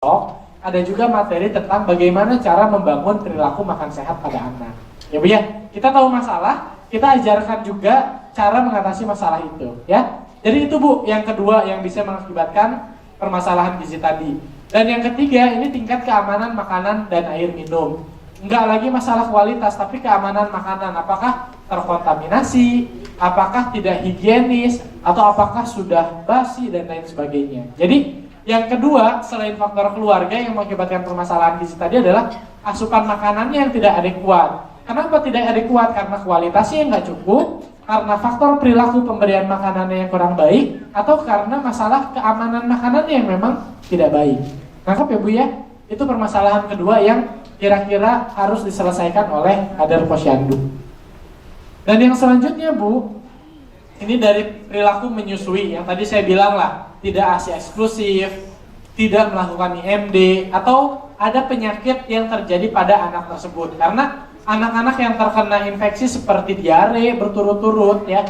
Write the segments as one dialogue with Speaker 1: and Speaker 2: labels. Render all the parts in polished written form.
Speaker 1: ada juga materi tentang bagaimana cara membangun perilaku makan sehat pada anak. Ya Bu ya, kita tahu masalah, kita ajarkan juga cara mengatasi masalah itu ya. Jadi itu Bu, yang kedua yang bisa mengakibatkan permasalahan gizi tadi. Dan yang ketiga, ini tingkat keamanan makanan dan air minum. Enggak lagi masalah kualitas, tapi keamanan makanan. Apakah terkontaminasi, apakah tidak higienis, atau apakah sudah basi dan lain sebagainya. Jadi yang kedua, selain faktor keluarga yang mengakibatkan permasalahan gizi tadi adalah asupan makanannya yang tidak adekuat. Kenapa tidak adekuat? Karena kualitasnya yang nggak cukup, karena faktor perilaku pemberian makanannya yang kurang baik, atau karena masalah keamanan makanannya yang memang tidak baik. Nangkep ya Bu ya? Itu permasalahan kedua yang kira-kira harus diselesaikan oleh Kader Posyandu. Dan yang selanjutnya Bu, ini dari perilaku menyusui yang tadi saya bilang lah, tidak ASI eksklusif, tidak melakukan IMD, atau ada penyakit yang terjadi pada anak tersebut. Karena anak-anak yang terkena infeksi seperti diare berturut-turut ya,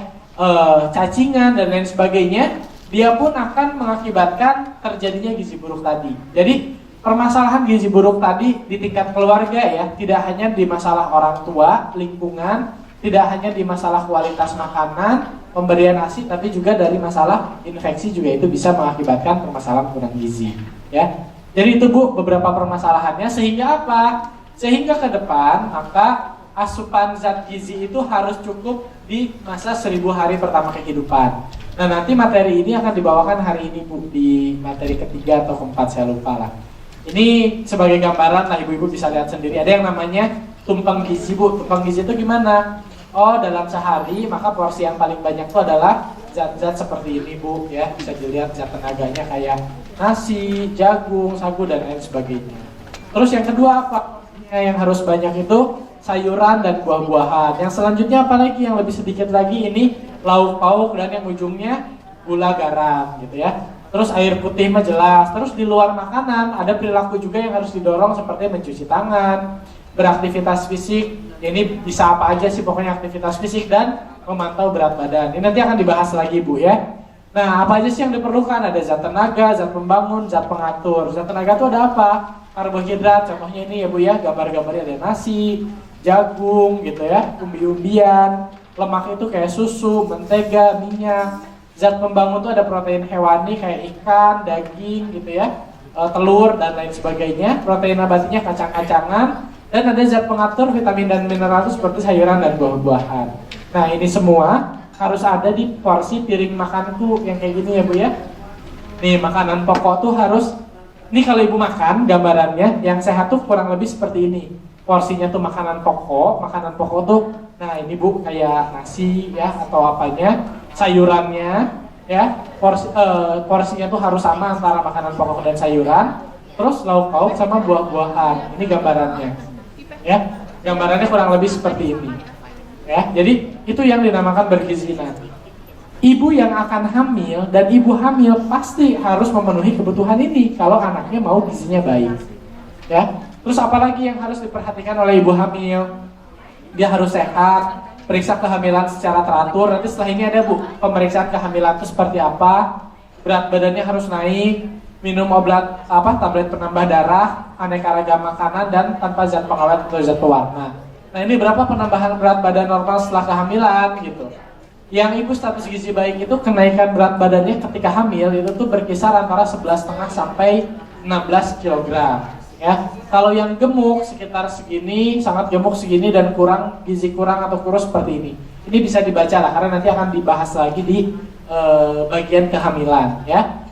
Speaker 1: cacingan dan lain sebagainya, dia pun akan mengakibatkan terjadinya gizi buruk tadi. Jadi permasalahan gizi buruk tadi di tingkat keluarga ya, tidak hanya di masalah orang tua, lingkungan, tidak hanya di masalah kualitas makanan, pemberian ASI, tapi juga dari masalah infeksi juga itu bisa mengakibatkan permasalahan kurang gizi ya. Jadi itu Bu beberapa permasalahannya, sehingga apa? Sehingga ke depan maka asupan zat gizi itu harus cukup di masa 1000 hari pertama kehidupan. Nah nanti materi ini akan dibawakan hari ini Bu, di materi ketiga atau keempat saya lupa lah. Ini sebagai gambaran lah, ibu-ibu bisa lihat sendiri. Ada yang namanya tumpeng gizi Bu. Tumpeng gizi itu gimana? Oh, dalam sehari maka porsi yang paling banyak itu adalah zat-zat seperti ini Bu ya. Bisa dilihat zat tenaganya kayak nasi, jagung, sagu dan lain sebagainya. Terus yang kedua apa? Yang harus banyak itu sayuran dan buah-buahan. Yang selanjutnya apa lagi yang lebih sedikit lagi, ini lauk pauk dan yang ujungnya gula garam gitu ya. Terus air putih mah jelas. Terus di luar makanan ada perilaku juga yang harus didorong seperti mencuci tangan, beraktivitas fisik. Ini bisa apa aja sih pokoknya aktivitas fisik, dan memantau berat badan. Ini nanti akan dibahas lagi Bu ya. Nah apa aja sih yang diperlukan? Ada zat tenaga, zat pembangun, zat pengatur. Zat tenaga itu ada apa? Karbohidrat, contohnya ini ya Bu ya, gambar-gambarnya ada nasi, jagung gitu ya, umbi-umbian. Lemak itu kayak susu, mentega, minyak. Zat pembangun itu ada protein hewani kayak ikan, daging gitu ya, telur dan lain sebagainya. Protein nabatinya kacang-kacangan. Dan ada zat pengatur vitamin dan mineral itu seperti sayuran dan buah-buahan. Nah ini semua harus ada di porsi piring makanku yang kayak gini ya Bu ya. Nih makanan pokok tuh harus, nih kalau ibu makan gambarannya yang sehat tuh kurang lebih seperti ini. Porsinya tuh makanan pokok tuh, nah ini Bu kayak nasi ya atau apanya, sayurannya ya, porsinya tuh harus sama antara makanan pokok dan sayuran. Terus lauk pauk sama buah-buahan. Ini gambarannya. Ya, gambarannya kurang lebih seperti ini. Ya, jadi itu yang dinamakan bergizi nanti. Ibu yang akan hamil dan ibu hamil pasti harus memenuhi kebutuhan ini kalau anaknya mau gizinya baik. Ya. Terus apalagi yang harus diperhatikan oleh ibu hamil? Dia harus sehat, periksa kehamilan secara teratur. Nanti setelah ini ada Bu, pemeriksaan kehamilan itu seperti apa? Berat badannya harus naik, minum obat tablet penambah darah, aneka ragam makanan dan tanpa zat pengawet atau zat pewarna. Nah ini berapa penambahan berat badan normal setelah kehamilan gitu. Yang ibu status gizi baik itu kenaikan berat badannya ketika hamil itu tuh berkisar antara 11,5 sampai 16 kg. Ya, kalau yang gemuk sekitar segini, sangat gemuk segini dan kurang gizi kurang atau kurus seperti ini. Ini bisa dibaca lah karena nanti akan dibahas lagi di bagian kehamilan ya.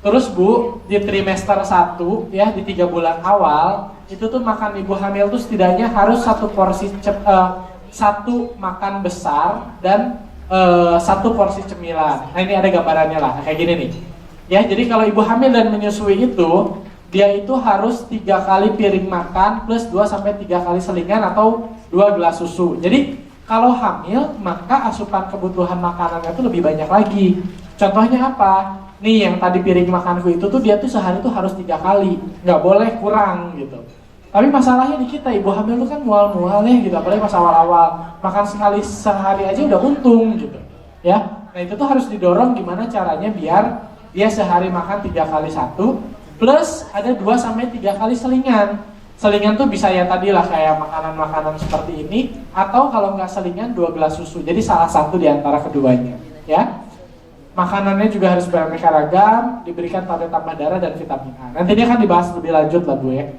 Speaker 1: Terus Bu, di trimester 1 ya, di 3 bulan awal itu tuh makan ibu hamil tuh setidaknya harus satu makan besar dan satu porsi cemilan. Nah ini ada gambarannya lah, kayak gini nih. Ya, jadi kalau ibu hamil dan menyusui itu, dia itu harus 3 kali piring makan plus 2-3 kali selingan atau 2 gelas susu. Jadi kalau hamil maka asupan kebutuhan makanannya itu lebih banyak lagi. Contohnya apa? Nih yang tadi piring makanku itu tuh dia tuh sehari tuh harus 3 kali, nggak boleh kurang gitu. Tapi masalahnya di kita ibu hamil tuh kan mual-mual ya gitu, apalagi pas awal-awal makan sekali sehari aja udah untung gitu ya. Nah itu tuh harus didorong gimana caranya biar dia sehari makan 3 kali 1 Plus ada 2-3 kali selingan. Selingan tuh bisa ya tadi lah kayak makanan-makanan seperti ini, atau kalau nggak selingan 2 gelas susu. Jadi salah satu di antara keduanya, ya. Makanannya juga harus beraneka ragam, diberikan pada tambah darah dan vitamin A. Nanti dia akan dibahas lebih lanjut lah Bu ya.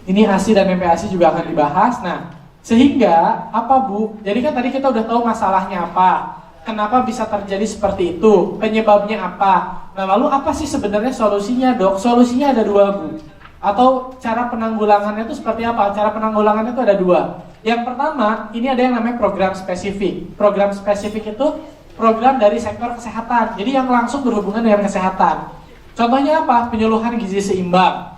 Speaker 1: Ini ASI dan MPASI juga akan dibahas. Nah, sehingga apa Bu? Jadi kan tadi kita udah tahu masalahnya apa, kenapa bisa terjadi seperti itu, penyebabnya apa. Nah lalu apa sih sebenarnya solusinya Dok? Solusinya ada 2 Bu. Atau cara penanggulangannya itu seperti apa? Cara penanggulangannya itu ada 2. Yang pertama, ini ada yang namanya program spesifik. Program spesifik itu program dari sektor kesehatan. Jadi yang langsung berhubungan dengan kesehatan. Contohnya apa? Penyuluhan gizi seimbang.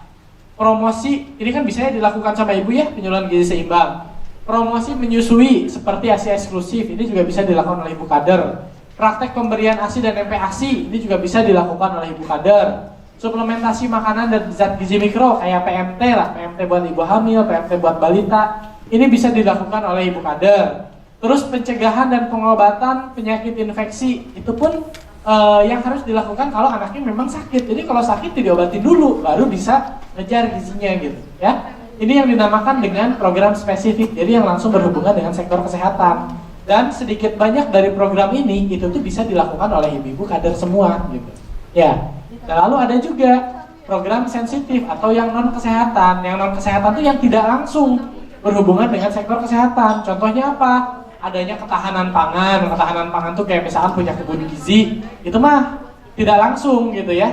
Speaker 1: Promosi, ini kan bisa dilakukan sama ibu ya, penyuluhan gizi seimbang. Promosi menyusui seperti ASI eksklusif, ini juga bisa dilakukan oleh ibu kader. Praktek pemberian ASI dan MPASI, ini juga bisa dilakukan oleh ibu kader. Suplementasi makanan dan zat gizi mikro kayak PMT lah, PMT buat ibu hamil, PMT buat balita, ini bisa dilakukan oleh ibu kader. Terus pencegahan dan pengobatan penyakit infeksi, itu pun yang harus dilakukan kalau anaknya memang sakit. Jadi kalau sakit diobatin dulu, baru bisa ngejar gizinya gitu ya. Ini yang dinamakan dengan program spesifik, jadi yang langsung berhubungan dengan sektor kesehatan. Dan sedikit banyak dari program ini itu tuh bisa dilakukan oleh ibu-ibu kader semua gitu ya. Dan lalu ada juga program sensitif atau yang non kesehatan. Yang non kesehatan tuh yang tidak langsung berhubungan dengan sektor kesehatan. Contohnya apa? Adanya ketahanan pangan. Ketahanan pangan tuh kayak misalkan punya kebun gizi, itu mah tidak langsung gitu ya,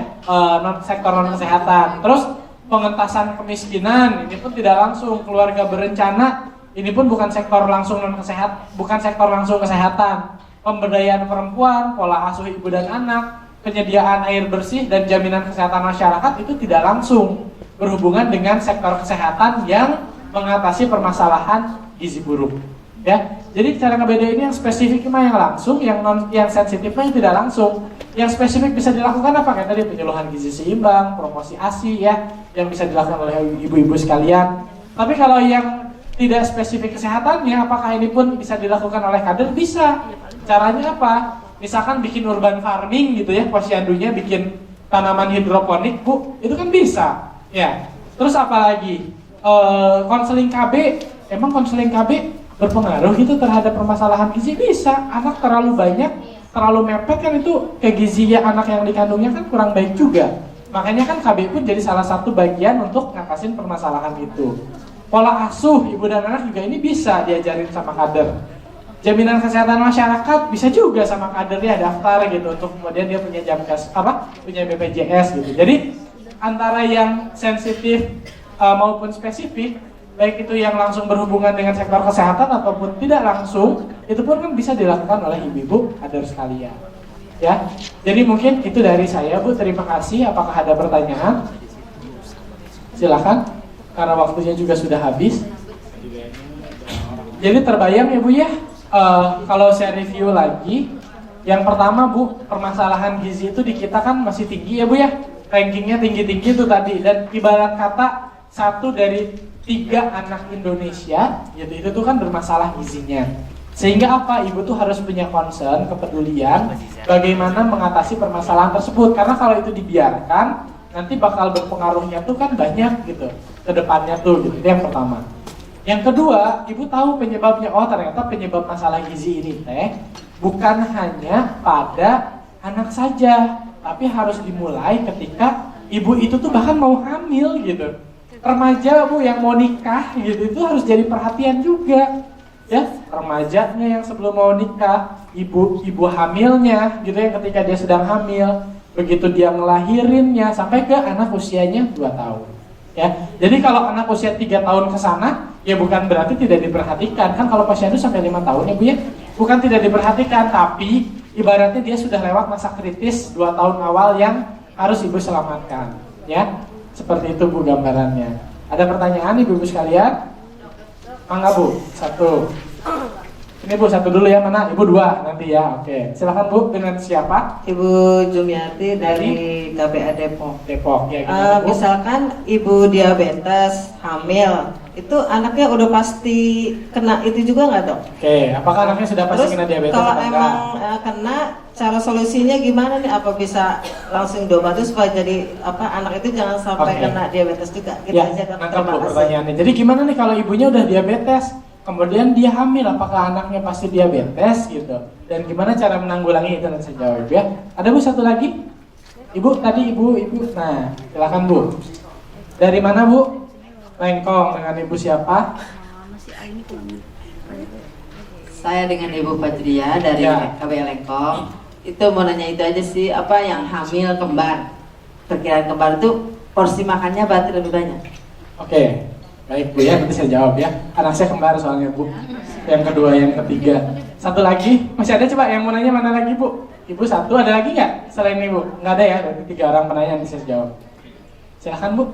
Speaker 1: sektor non kesehatan. Terus pengentasan kemiskinan, ini pun tidak langsung. Keluarga berencana, ini pun bukan sektor langsung non kesehatan, bukan sektor langsung kesehatan. Pemberdayaan perempuan, pola asuh ibu dan anak, penyediaan air bersih dan jaminan kesehatan masyarakat itu tidak langsung berhubungan dengan sektor kesehatan yang mengatasi permasalahan gizi buruk. Ya, jadi cara ngebedain yang spesifik mah yang langsung, yang sensitif mah yang tidak langsung. Yang spesifik bisa dilakukan apa? Kayak tadi penyuluhan gizi seimbang, promosi ASI ya, yang bisa dilakukan oleh ibu-ibu sekalian. Tapi kalau yang tidak spesifik kesehatannya, apakah ini pun bisa dilakukan oleh kader? Bisa. Caranya apa? Misalkan bikin urban farming gitu ya, posyandunya bikin tanaman hidroponik, Bu, itu kan bisa. Ya. Terus apa lagi? Konseling KB, emang konseling KB berpengaruh gitu terhadap permasalahan gizi? Bisa. Anak terlalu banyak, terlalu mepet kan itu ke gizi anak yang dikandungnya kan kurang baik juga. Makanya kan KB pun jadi salah satu bagian untuk ngatasin permasalahan itu. Pola asuh ibu dan anak juga ini bisa diajarin sama kader. Jaminan kesehatan masyarakat bisa juga sama kadernya daftar gitu untuk kemudian dia punya jamkas punya BPJS gitu. Jadi antara yang sensitif maupun spesifik, baik itu yang langsung berhubungan dengan sektor kesehatan ataupun tidak langsung, itu pun kan bisa dilakukan oleh ibu-ibu kader sekalian. Ya, jadi mungkin itu dari saya Bu. Terima kasih. Apakah ada pertanyaan? Silakan. Karena waktunya juga sudah habis. Jadi terbayang ya Bu ya. Kalau saya review lagi, yang pertama Bu, permasalahan gizi itu di kita kan masih tinggi ya Bu ya. Rankingnya tinggi-tinggi itu tadi. Dan ibarat kata 1 dari 3 anak Indonesia, yaitu itu tuh kan bermasalah gizinya. Sehingga apa? Ibu tuh harus punya concern, kepedulian bagaimana mengatasi permasalahan tersebut. Karena kalau itu dibiarkan, nanti bakal berpengaruhnya tuh kan banyak gitu ke depannya tuh gitu. Itu yang pertama. Yang kedua, ibu tahu penyebabnya. Oh, ternyata penyebab masalah gizi ini bukan hanya pada anak saja, tapi harus dimulai ketika ibu itu tuh bahkan mau hamil gitu. Remaja Bu yang mau nikah gitu, itu harus jadi perhatian juga. Ya, remajanya yang sebelum mau nikah, ibu hamilnya gitu ya, ketika dia sedang hamil, begitu dia ngelahirinnya sampai ke anak usianya 2 tahun. Ya, jadi kalau anak usia 3 tahun ke sana, ya bukan berarti tidak diperhatikan. Kan kalau posyandu sampai 5 tahun ya Bu ya, bukan tidak diperhatikan, tapi ibaratnya dia sudah lewat masa kritis 2 tahun awal yang harus ibu selamatkan. Ya, seperti itu Bu gambarannya. Ada pertanyaan ibu-ibu sekalian? Mangga Bu, 1. Ini Bu 1 dulu ya, mana? Ibu 2 nanti ya, oke. Silakan Bu, dengan siapa?
Speaker 2: Ibu Jumiati dari KPA Depok.
Speaker 1: Depok, ya gimana Bu?
Speaker 2: Misalkan ibu diabetes, hamil, itu anaknya udah pasti kena itu juga nggak dok?
Speaker 1: Oke, apakah anaknya sudah pasti
Speaker 2: Terus
Speaker 1: kena diabetes
Speaker 2: kalau
Speaker 1: atau
Speaker 2: emang
Speaker 1: enggak?
Speaker 2: kena, cara solusinya gimana nih? Apa bisa langsung diobati supaya jadi anak itu jangan sampai
Speaker 1: Oke.
Speaker 2: kena diabetes juga? Gitu
Speaker 1: Ya,
Speaker 2: aja dok.
Speaker 1: nangkep
Speaker 2: Terima
Speaker 1: Bu
Speaker 2: kasih.
Speaker 1: pertanyaannya. Jadi gimana nih kalau ibunya udah diabetes, kemudian dia hamil, apakah anaknya pasti diabetes gitu? Dan gimana cara menanggulangi itu nanti saya jawab ya. Ada Bu satu lagi? Ibu tadi ibu. Nah, silakan Bu. Dari mana Bu? Lengkong, dengan ibu siapa?
Speaker 2: Saya dengan Ibu Fajria dari
Speaker 1: Ya.
Speaker 2: KB Lengkong. Itu mau nanya itu aja sih, apa yang hamil kembar? Perkiraan kembar itu porsi makannya berarti lebih banyak.
Speaker 1: Oke, baik Bu ya, nanti saya jawab ya. Anak saya kembar soalnya Bu. Yang kedua, yang ketiga. Satu lagi, masih ada coba yang mau nanya mana lagi Bu? Ibu satu, ada lagi nggak selain Ibu? Nggak ada ya, berarti 3 orang penanya nanti saya jawab. Silakan Bu.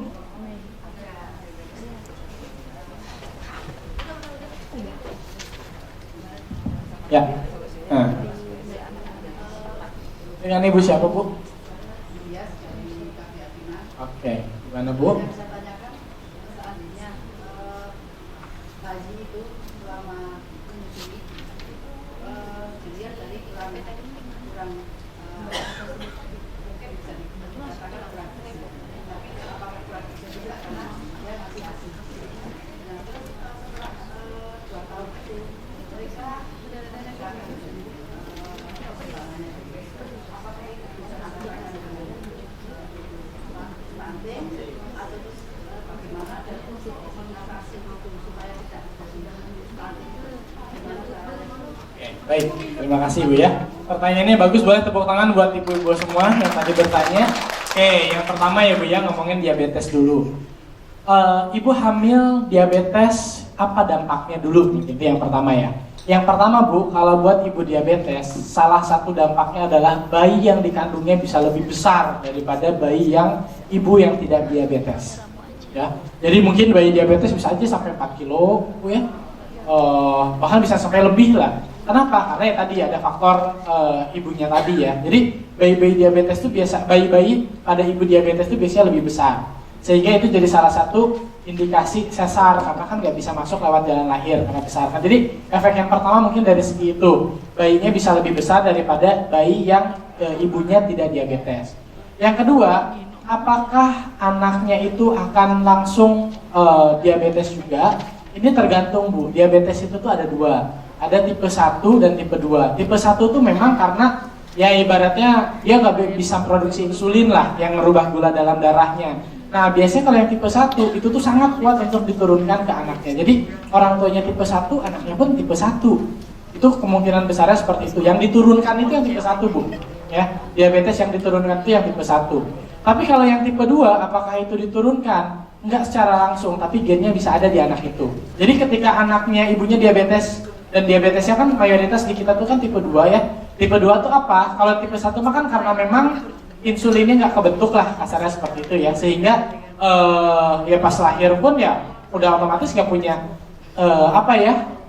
Speaker 1: Ya, nah. Dengan Ibu siapa Bu? Oke, gimana Bu? Baik, terima kasih Bu ya. Pertanyaannya bagus, boleh tepuk tangan buat ibu-ibu semua yang tadi bertanya. Oke, yang pertama ya Bu ya, ngomongin diabetes dulu. Ibu hamil diabetes, apa dampaknya dulu nih? Itu yang pertama ya. Yang pertama Bu, kalau buat ibu diabetes, salah satu dampaknya adalah bayi yang dikandungnya bisa lebih besar daripada bayi yang ibu yang tidak diabetes. Ya, jadi mungkin bayi diabetes bisa aja sampai 4 kilo Bu ya. Bahkan bisa sampai lebih lah. Kenapa? Karena ya tadi ada faktor ibunya tadi ya. Jadi bayi-bayi diabetes itu biasa, bayi-bayi pada ibu diabetes itu biasanya lebih besar. Sehingga itu jadi salah satu indikasi sesar karena kan nggak bisa masuk lewat jalan lahir karena besar kan. Jadi efek yang pertama mungkin dari segi itu, bayinya bisa lebih besar daripada bayi yang ibunya tidak diabetes. Yang kedua, apakah anaknya itu akan langsung diabetes juga? Ini tergantung Bu. Diabetes itu tuh ada 2. Ada tipe 1 dan tipe 2. Tipe 1 tuh memang karena ya ibaratnya dia nggak bisa produksi insulin lah yang merubah gula dalam darahnya. Nah biasanya kalau yang tipe 1 itu tuh sangat kuat untuk diturunkan ke anaknya. Jadi orang tuanya tipe 1, anaknya pun tipe 1. Itu kemungkinan besarnya seperti itu. Yang diturunkan itu yang tipe 1 Bu. Ya, diabetes yang diturunkan itu yang tipe 1. Tapi kalau yang tipe 2, apakah itu diturunkan? Enggak secara langsung, tapi gennya bisa ada di anak itu. Jadi ketika anaknya ibunya diabetes, dan diabetesnya kan mayoritas di kita tuh kan tipe 2 ya. Tipe 2 tuh apa? Kalau tipe 1 mah kan karena memang insulinnya nggak kebentuk lah, kasarnya seperti itu ya. Sehingga ya pas lahir pun ya udah otomatis nggak punya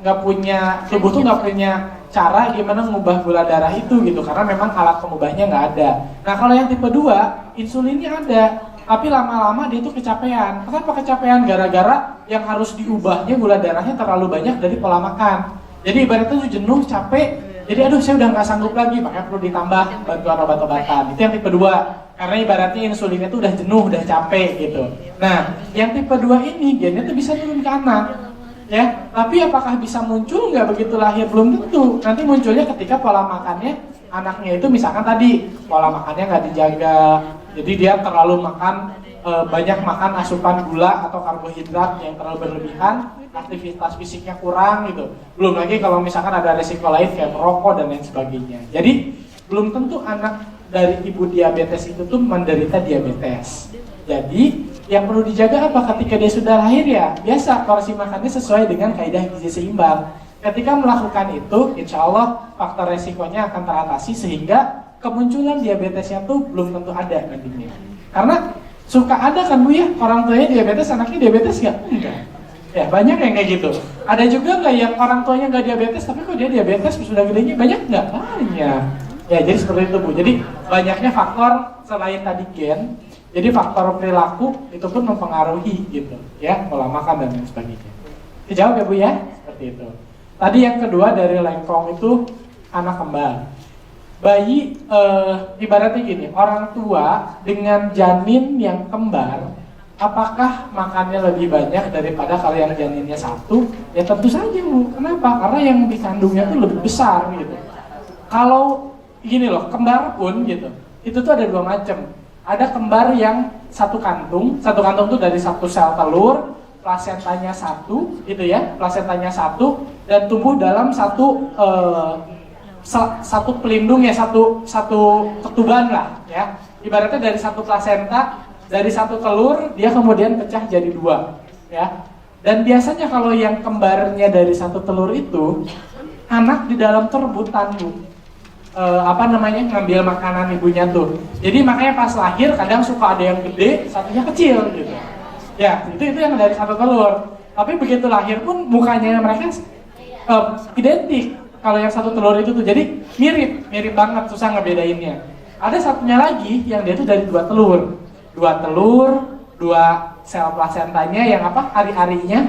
Speaker 1: nggak punya, tubuh tuh nggak punya cara gimana mengubah gula darah itu gitu. Karena memang alat pengubahnya nggak ada. Nah kalau yang tipe 2, insulinnya ada. Tapi lama-lama dia tuh kecapean. Kenapa kecapean? Gara-gara yang harus diubahnya gula darahnya terlalu banyak dari pola makan. Jadi ibaratnya tuh jenuh, capek, jadi aduh saya udah nggak sanggup lagi, makanya perlu ditambah bantuan obat-obatan. Itu yang tipe 2, karena ibaratnya insulinnya tuh udah jenuh, udah capek gitu. Nah, yang tipe 2 ini gennya tuh bisa turun ke anak, ya. Tapi apakah bisa muncul nggak begitu lahir? Belum tentu. Nanti munculnya ketika pola makannya anaknya itu misalkan tadi pola makannya nggak dijaga, jadi dia terlalu banyak makan asupan gula atau karbohidrat yang terlalu berlebihan, aktivitas fisiknya kurang gitu. Belum lagi kalau misalkan ada resiko lain kayak merokok dan lain sebagainya. Jadi belum tentu anak dari ibu diabetes itu tuh menderita diabetes. Jadi yang perlu dijaga apa ketika dia sudah lahir ya? Biasa porsi makannya sesuai dengan kaidah gizi seimbang. Ketika melakukan itu, insya Allah faktor resikonya akan teratasi sehingga kemunculan diabetesnya tuh belum tentu ada nantinya. Karena suka ada kan Bu ya, orang tuanya diabetes, anaknya diabetes nggak? Enggak. Ya banyak yang kayak gitu. Ada juga nggak yang orang tuanya nggak diabetes, tapi kok dia diabetes sudah gedenya? Banyak nggak? Banyak. Ya jadi seperti itu Bu. Jadi banyaknya faktor selain tadi gen, Jadi faktor perilaku itu pun mempengaruhi gitu ya, pola makan dan lain sebagainya. Dijawab ya Bu ya, seperti itu. Tadi yang kedua dari lengkong itu anak kembar. Bayi ibaratnya gini, orang tua dengan janin yang kembar, apakah makannya lebih banyak daripada kalau yang janinnya satu? Ya tentu saja Bu. Kenapa? Karena yang dikandungnya itu lebih besar gitu. Kalau gini loh, kembar pun gitu, itu tuh ada dua macam. Ada kembar yang satu kantung tuh dari satu sel telur, plasentanya satu, gitu ya, plasentanya satu, dan tumbuh dalam satu pelindung ya, satu ketuban lah, ya. Ibaratnya dari satu plasenta, dari satu telur, dia kemudian pecah jadi dua, ya. Dan biasanya kalau yang kembarnya dari satu telur itu, anak di dalam tuh rebutan Bu. Ngambil makanan ibunya tuh. Jadi makanya pas lahir kadang suka ada yang gede, satunya kecil gitu. Ya, itu yang dari satu telur. Tapi begitu lahir pun mukanya mereka identik. Kalau yang satu telur itu tuh jadi mirip banget, susah ngebedainnya. Ada satunya lagi yang dia tuh dari dua telur, dua sel plasentanya yang ari-arinya,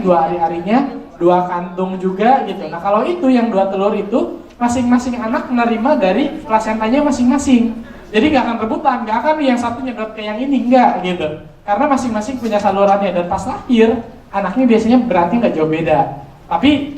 Speaker 1: dua kantung juga gitu. Nah kalau itu yang dua telur itu masing-masing anak menerima dari plasentanya masing-masing. Jadi nggak akan rebutan, nggak akan yang satu nyedot ke yang ini, nggak gitu. Karena masing-masing punya salurannya dan pas lahir anaknya biasanya berarti nggak jauh beda. Tapi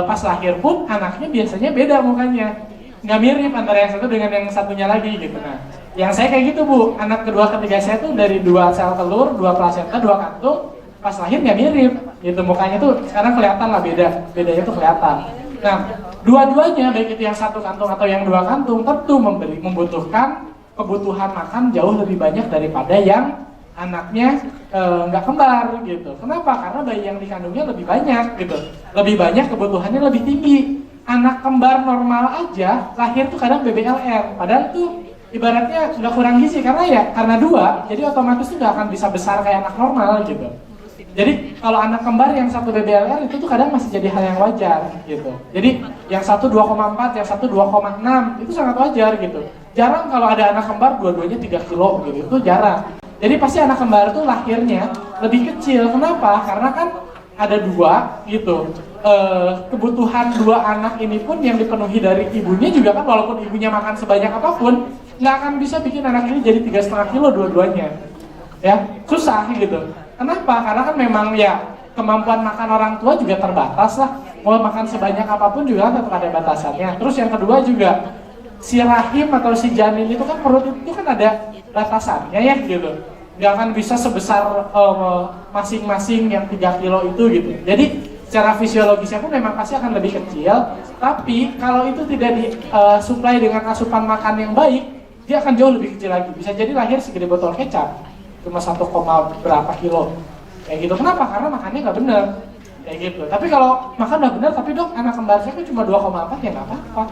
Speaker 1: pas lahir pun anaknya biasanya beda mukanya, nggak mirip antara yang satu dengan yang satunya lagi gitu. Nah, yang saya kayak gitu Bu, anak kedua ketiga saya tuh dari dua sel telur, dua plasenta, dua kantung, pas lahir nggak mirip gitu mukanya tuh. Sekarang kelihatan lah bedanya tuh kelihatan. Nah, dua-duanya baik itu yang satu kantung atau yang dua kantung tentu membutuhkan kebutuhan makan jauh lebih banyak daripada yang anaknya nggak kembar gitu. Kenapa? Karena bayi yang dikandungnya lebih banyak gitu, lebih banyak kebutuhannya lebih tinggi. Anak kembar normal aja lahir tuh kadang BBLR, padahal tuh ibaratnya udah kurang gizi karena dua, jadi otomatis tuh nggak akan bisa besar kayak anak normal gitu. Jadi kalau anak kembar yang satu BBLR itu tuh kadang masih jadi hal yang wajar gitu. Jadi yang satu 2,4, yang satu 2,6 itu sangat wajar gitu. Jarang kalau ada anak kembar dua-duanya 3 kilo gitu, itu jarang. Jadi pasti anak kembar tuh lahirnya lebih kecil. Kenapa? Karena kan ada dua gitu. Kebutuhan dua anak ini pun yang dipenuhi dari ibunya juga kan, walaupun ibunya makan sebanyak apapun, nggak akan bisa bikin anak ini jadi 3,5 kilo dua-duanya. Ya, susah gitu. Kenapa? Karena kan memang ya kemampuan makan orang tua juga terbatas lah. Mau makan sebanyak apapun juga tetap ada batasannya. Terus yang kedua juga si rahim atau si janin itu kan, perut itu kan ada batasannya ya gitu. Nggak akan bisa sebesar masing-masing yang 3 kilo itu gitu. Jadi secara fisiologisnya pun memang pasti akan lebih kecil. Tapi kalau itu tidak disuplai dengan asupan makan yang baik, dia akan jauh lebih kecil lagi. Bisa jadi lahir segede botol kecap, cuma 1, berapa kilo kayak gitu. Kenapa? Karena makannya nggak benar kayak gitu. Tapi kalau makan udah benar, tapi dok anak kembar saya kan cuma 2,4, ya nggak apa-apa,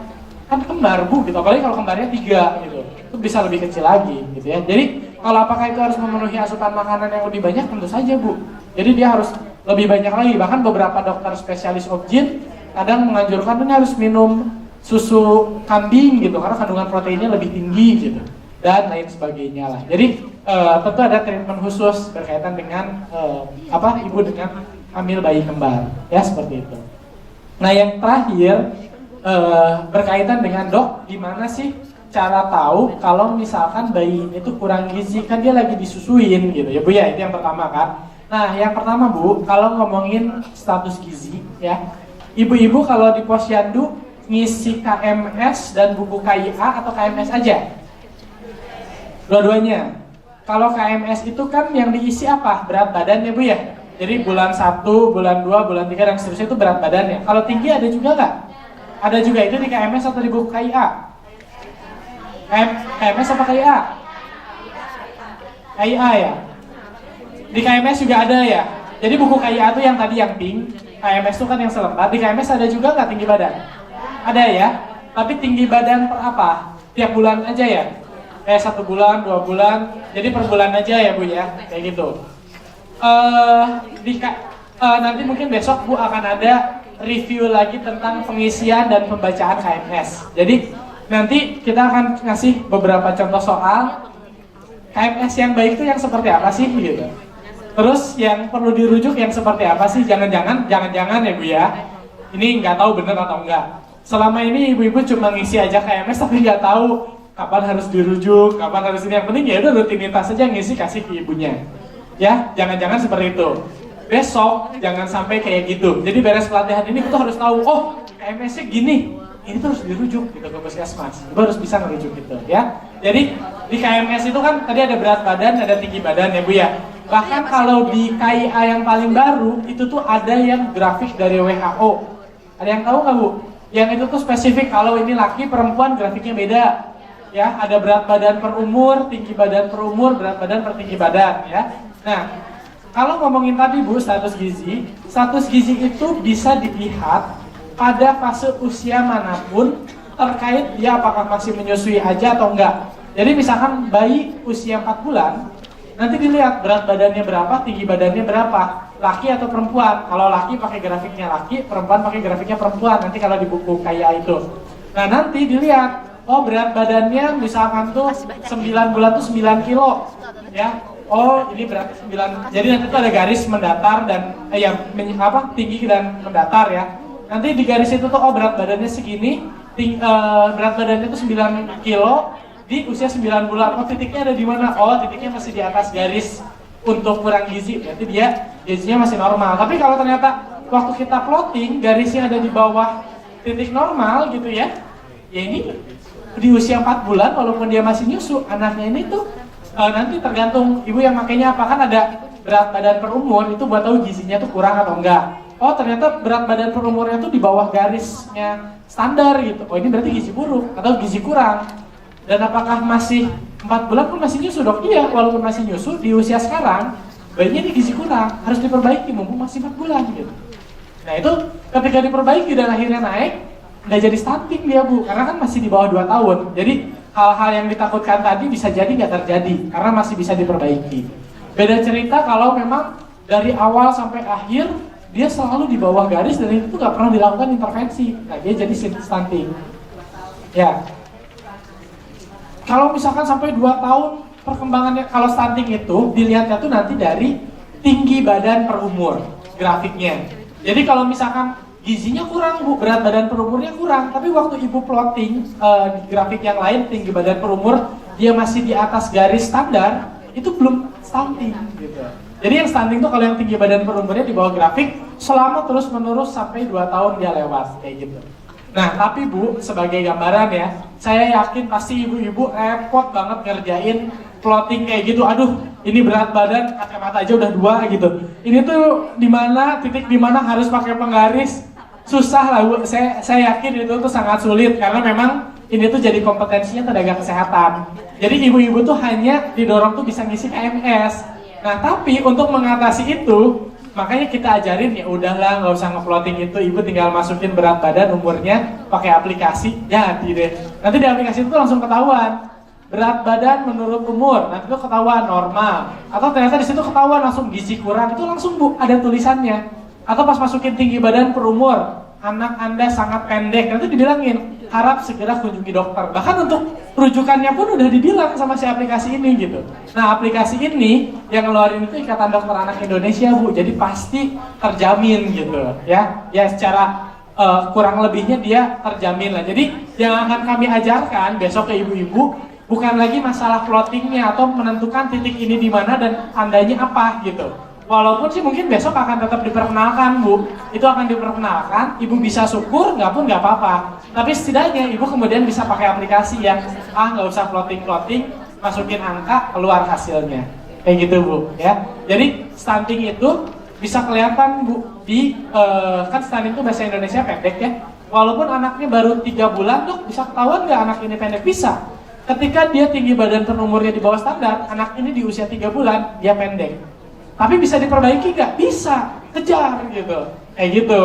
Speaker 1: kan kembar Bu gitu. Apalagi kalau kembarnya 3 gitu, itu bisa lebih kecil lagi gitu ya. Jadi kalau apakah itu harus memenuhi asupan makanan yang lebih banyak? Tentu saja Bu. Jadi dia harus lebih banyak lagi. Bahkan beberapa dokter spesialis obgyn kadang menganjurkan ini harus minum susu kambing gitu, karena kandungan proteinnya lebih tinggi gitu, dan lain sebagainya lah. Jadi tentu ada treatment khusus berkaitan dengan ibu dengan hamil bayi kembar ya, seperti itu. Nah yang terakhir berkaitan dengan dok, gimana sih cara tahu kalau misalkan bayi ini tuh kurang gizi, kan dia lagi disusuin gitu ya Bu ya, itu yang pertama kan. Nah yang pertama Bu, kalau ngomongin status gizi ya, ibu-ibu kalau di posyandu ngisi KMS dan buku KIA atau KMS aja? Dua-duanya. Kalau KMS itu kan yang diisi apa? Berat badan ya Bu ya. Jadi bulan 1, bulan 2, bulan 3 dan seterusnya itu berat badannya. Kalau tinggi ada juga nggak? Ada juga, itu di KMS atau di buku KIA? KMS apa KIA? KIA ya? Di KMS juga ada ya? Jadi buku KIA itu yang tadi yang pink, KMS itu kan yang selembar. Di KMS ada juga nggak tinggi badan? Ada ya? Tapi tinggi badan per apa? Tiap bulan aja ya? 1 bulan, 2 bulan, jadi per bulan aja ya Bu ya, kayak gitu. Nanti mungkin besok Bu akan ada review lagi tentang pengisian dan pembacaan KMS. Jadi nanti kita akan ngasih beberapa contoh soal KMS yang baik itu yang seperti apa sih gitu. Terus yang perlu dirujuk yang seperti apa sih? Jangan-jangan ya Bu ya. Ini nggak tahu bener atau enggak. Selama ini ibu-ibu cuma ngisi aja KMS tapi nggak tahu kapan harus dirujuk, kapan harus ini. Yang penting ya udah rutinitas aja ngisi kasih ke ibunya. Ya, jangan-jangan seperti itu. Besok jangan sampai kayak gitu. Jadi beres pelatihan ini kita harus tahu, oh KMS-nya gini. Ini tuh harus dirujuk gitu ke puskesmas. Ibu harus bisa ngerujuk gitu ya. Jadi di KMS itu kan tadi ada berat badan, ada tinggi badan ya Bu ya. Bahkan kalau di KIA yang paling baru itu tuh ada yang grafik dari WHO. Ada yang tahu nggak Bu? Yang itu tuh spesifik kalau ini laki perempuan grafiknya beda. Ya, ada berat badan per umur, tinggi badan per umur, berat badan per tinggi badan ya. Nah, kalau ngomongin tadi Bu status gizi itu bisa dilihat pada fase usia manapun terkait dia apakah masih menyusui aja atau enggak. Jadi misalkan bayi usia 4 bulan, nanti dilihat berat badannya berapa, tinggi badannya berapa, laki atau perempuan. Kalau laki pakai grafiknya laki, perempuan pakai grafiknya perempuan, nanti kalau di buku KIA itu. Nah nanti dilihat, oh berat badannya misalkan tuh 9 bulan tuh 9 kilo, ya. Oh ini berarti 9, jadi nanti tuh ada garis mendatar dan, tinggi dan mendatar ya. Nanti di garis itu tuh, oh berat badannya segini, berat badannya tuh 9 kilo, di usia 9 bulan, oh titiknya ada di mana? Oh titiknya masih di atas garis untuk kurang gizi, berarti dia gizinya masih normal. Tapi kalau ternyata waktu kita plotting, garisnya ada di bawah titik normal gitu ya, ya ini di usia 4 bulan walaupun dia masih nyusu, anaknya ini tuh nanti tergantung ibu yang makainya apa, kan ada berat badan per umur, itu buat tahu gizinya tuh kurang atau enggak. Oh ternyata berat badan per umurnya tuh di bawah garisnya standar gitu, oh ini berarti gizi buruk atau gizi kurang. Dan apakah masih 4 bulan pun masih nyusu dok? Iya, walaupun masih nyusu di usia sekarang bayinya ini gizi kurang, harus diperbaiki mumpung masih 4 bulan gitu. Nah itu ketika diperbaiki dan akhirnya naik, nggak jadi stunting dia Bu, karena kan masih di bawah 2 tahun. Jadi hal-hal yang ditakutkan tadi bisa jadi nggak terjadi, karena masih bisa diperbaiki. Beda cerita kalau memang dari awal sampai akhir dia selalu di bawah garis dan itu nggak pernah dilakukan intervensi, nah dia jadi stunting. Ya. Kalau misalkan sampai 2 tahun perkembangannya, kalau stunting itu dilihatnya tuh nanti dari tinggi badan per umur grafiknya. Jadi kalau misalkan gizinya kurang Bu, berat badan per umurnya kurang, tapi waktu ibu plotting di grafik yang lain tinggi badan per umur dia masih di atas garis standar, itu belum stunting gitu. Jadi yang stunting tuh kalau yang tinggi badan per umurnya di bawah grafik selama terus menerus sampai 2 tahun dia lewat kayak gitu. Nah tapi Bu, sebagai gambaran ya, saya yakin pasti ibu-ibu repot banget ngerjain plotting kayak gitu. Aduh, ini berat badan kacamata aja udah 2 gitu. Ini tuh di mana titik di mana harus pakai penggaris, susah lah Bu. Saya yakin itu tuh sangat sulit karena memang ini tuh jadi kompetensinya tenaga kesehatan. Jadi ibu-ibu tuh hanya didorong tuh bisa ngisi KMS. Nah tapi untuk mengatasi itu, makanya kita ajarin ya udahlah nggak usah ngeplotting itu, ibu tinggal masukin berat badan umurnya pakai aplikasi, jadi deh. Nanti di aplikasi itu langsung ketahuan berat badan menurut umur, nanti itu ketahuan normal. Atau ternyata di situ ketahuan langsung gizi kurang, itu langsung Bu ada tulisannya. Atau pas masukin tinggi badan per umur, anak Anda sangat pendek, nanti dibilangin harap segera kunjungi dokter. Bahkan untuk rujukannya pun udah dibilang sama si aplikasi ini gitu. Nah aplikasi ini yang ngeluarin itu Ikatan Dokter Anak Indonesia Bu, jadi pasti terjamin gitu ya. Ya secara kurang lebihnya dia terjamin lah. Jadi yang akan kami ajarkan besok ke ibu-ibu bukan lagi masalah plottingnya atau menentukan titik ini di mana dan tandanya apa gitu. Walaupun sih mungkin besok akan tetap diperkenalkan Bu, itu akan diperkenalkan, ibu bisa syukur, nggak pun nggak apa-apa. Tapi setidaknya ibu kemudian bisa pakai aplikasi yang nggak usah plotting, masukin angka, keluar hasilnya. Kayak gitu Bu ya. Jadi stunting itu bisa kelihatan Bu di kan stunting itu bahasa Indonesia pendek ya. Walaupun anaknya baru 3 bulan dok, bisa ketahuan nggak anak ini pendek? Bisa. Ketika dia tinggi badan per umurnya di bawah standar, anak ini di usia 3 bulan dia pendek. Tapi bisa diperbaiki nggak? Bisa, kejar gitu, kayak gitu.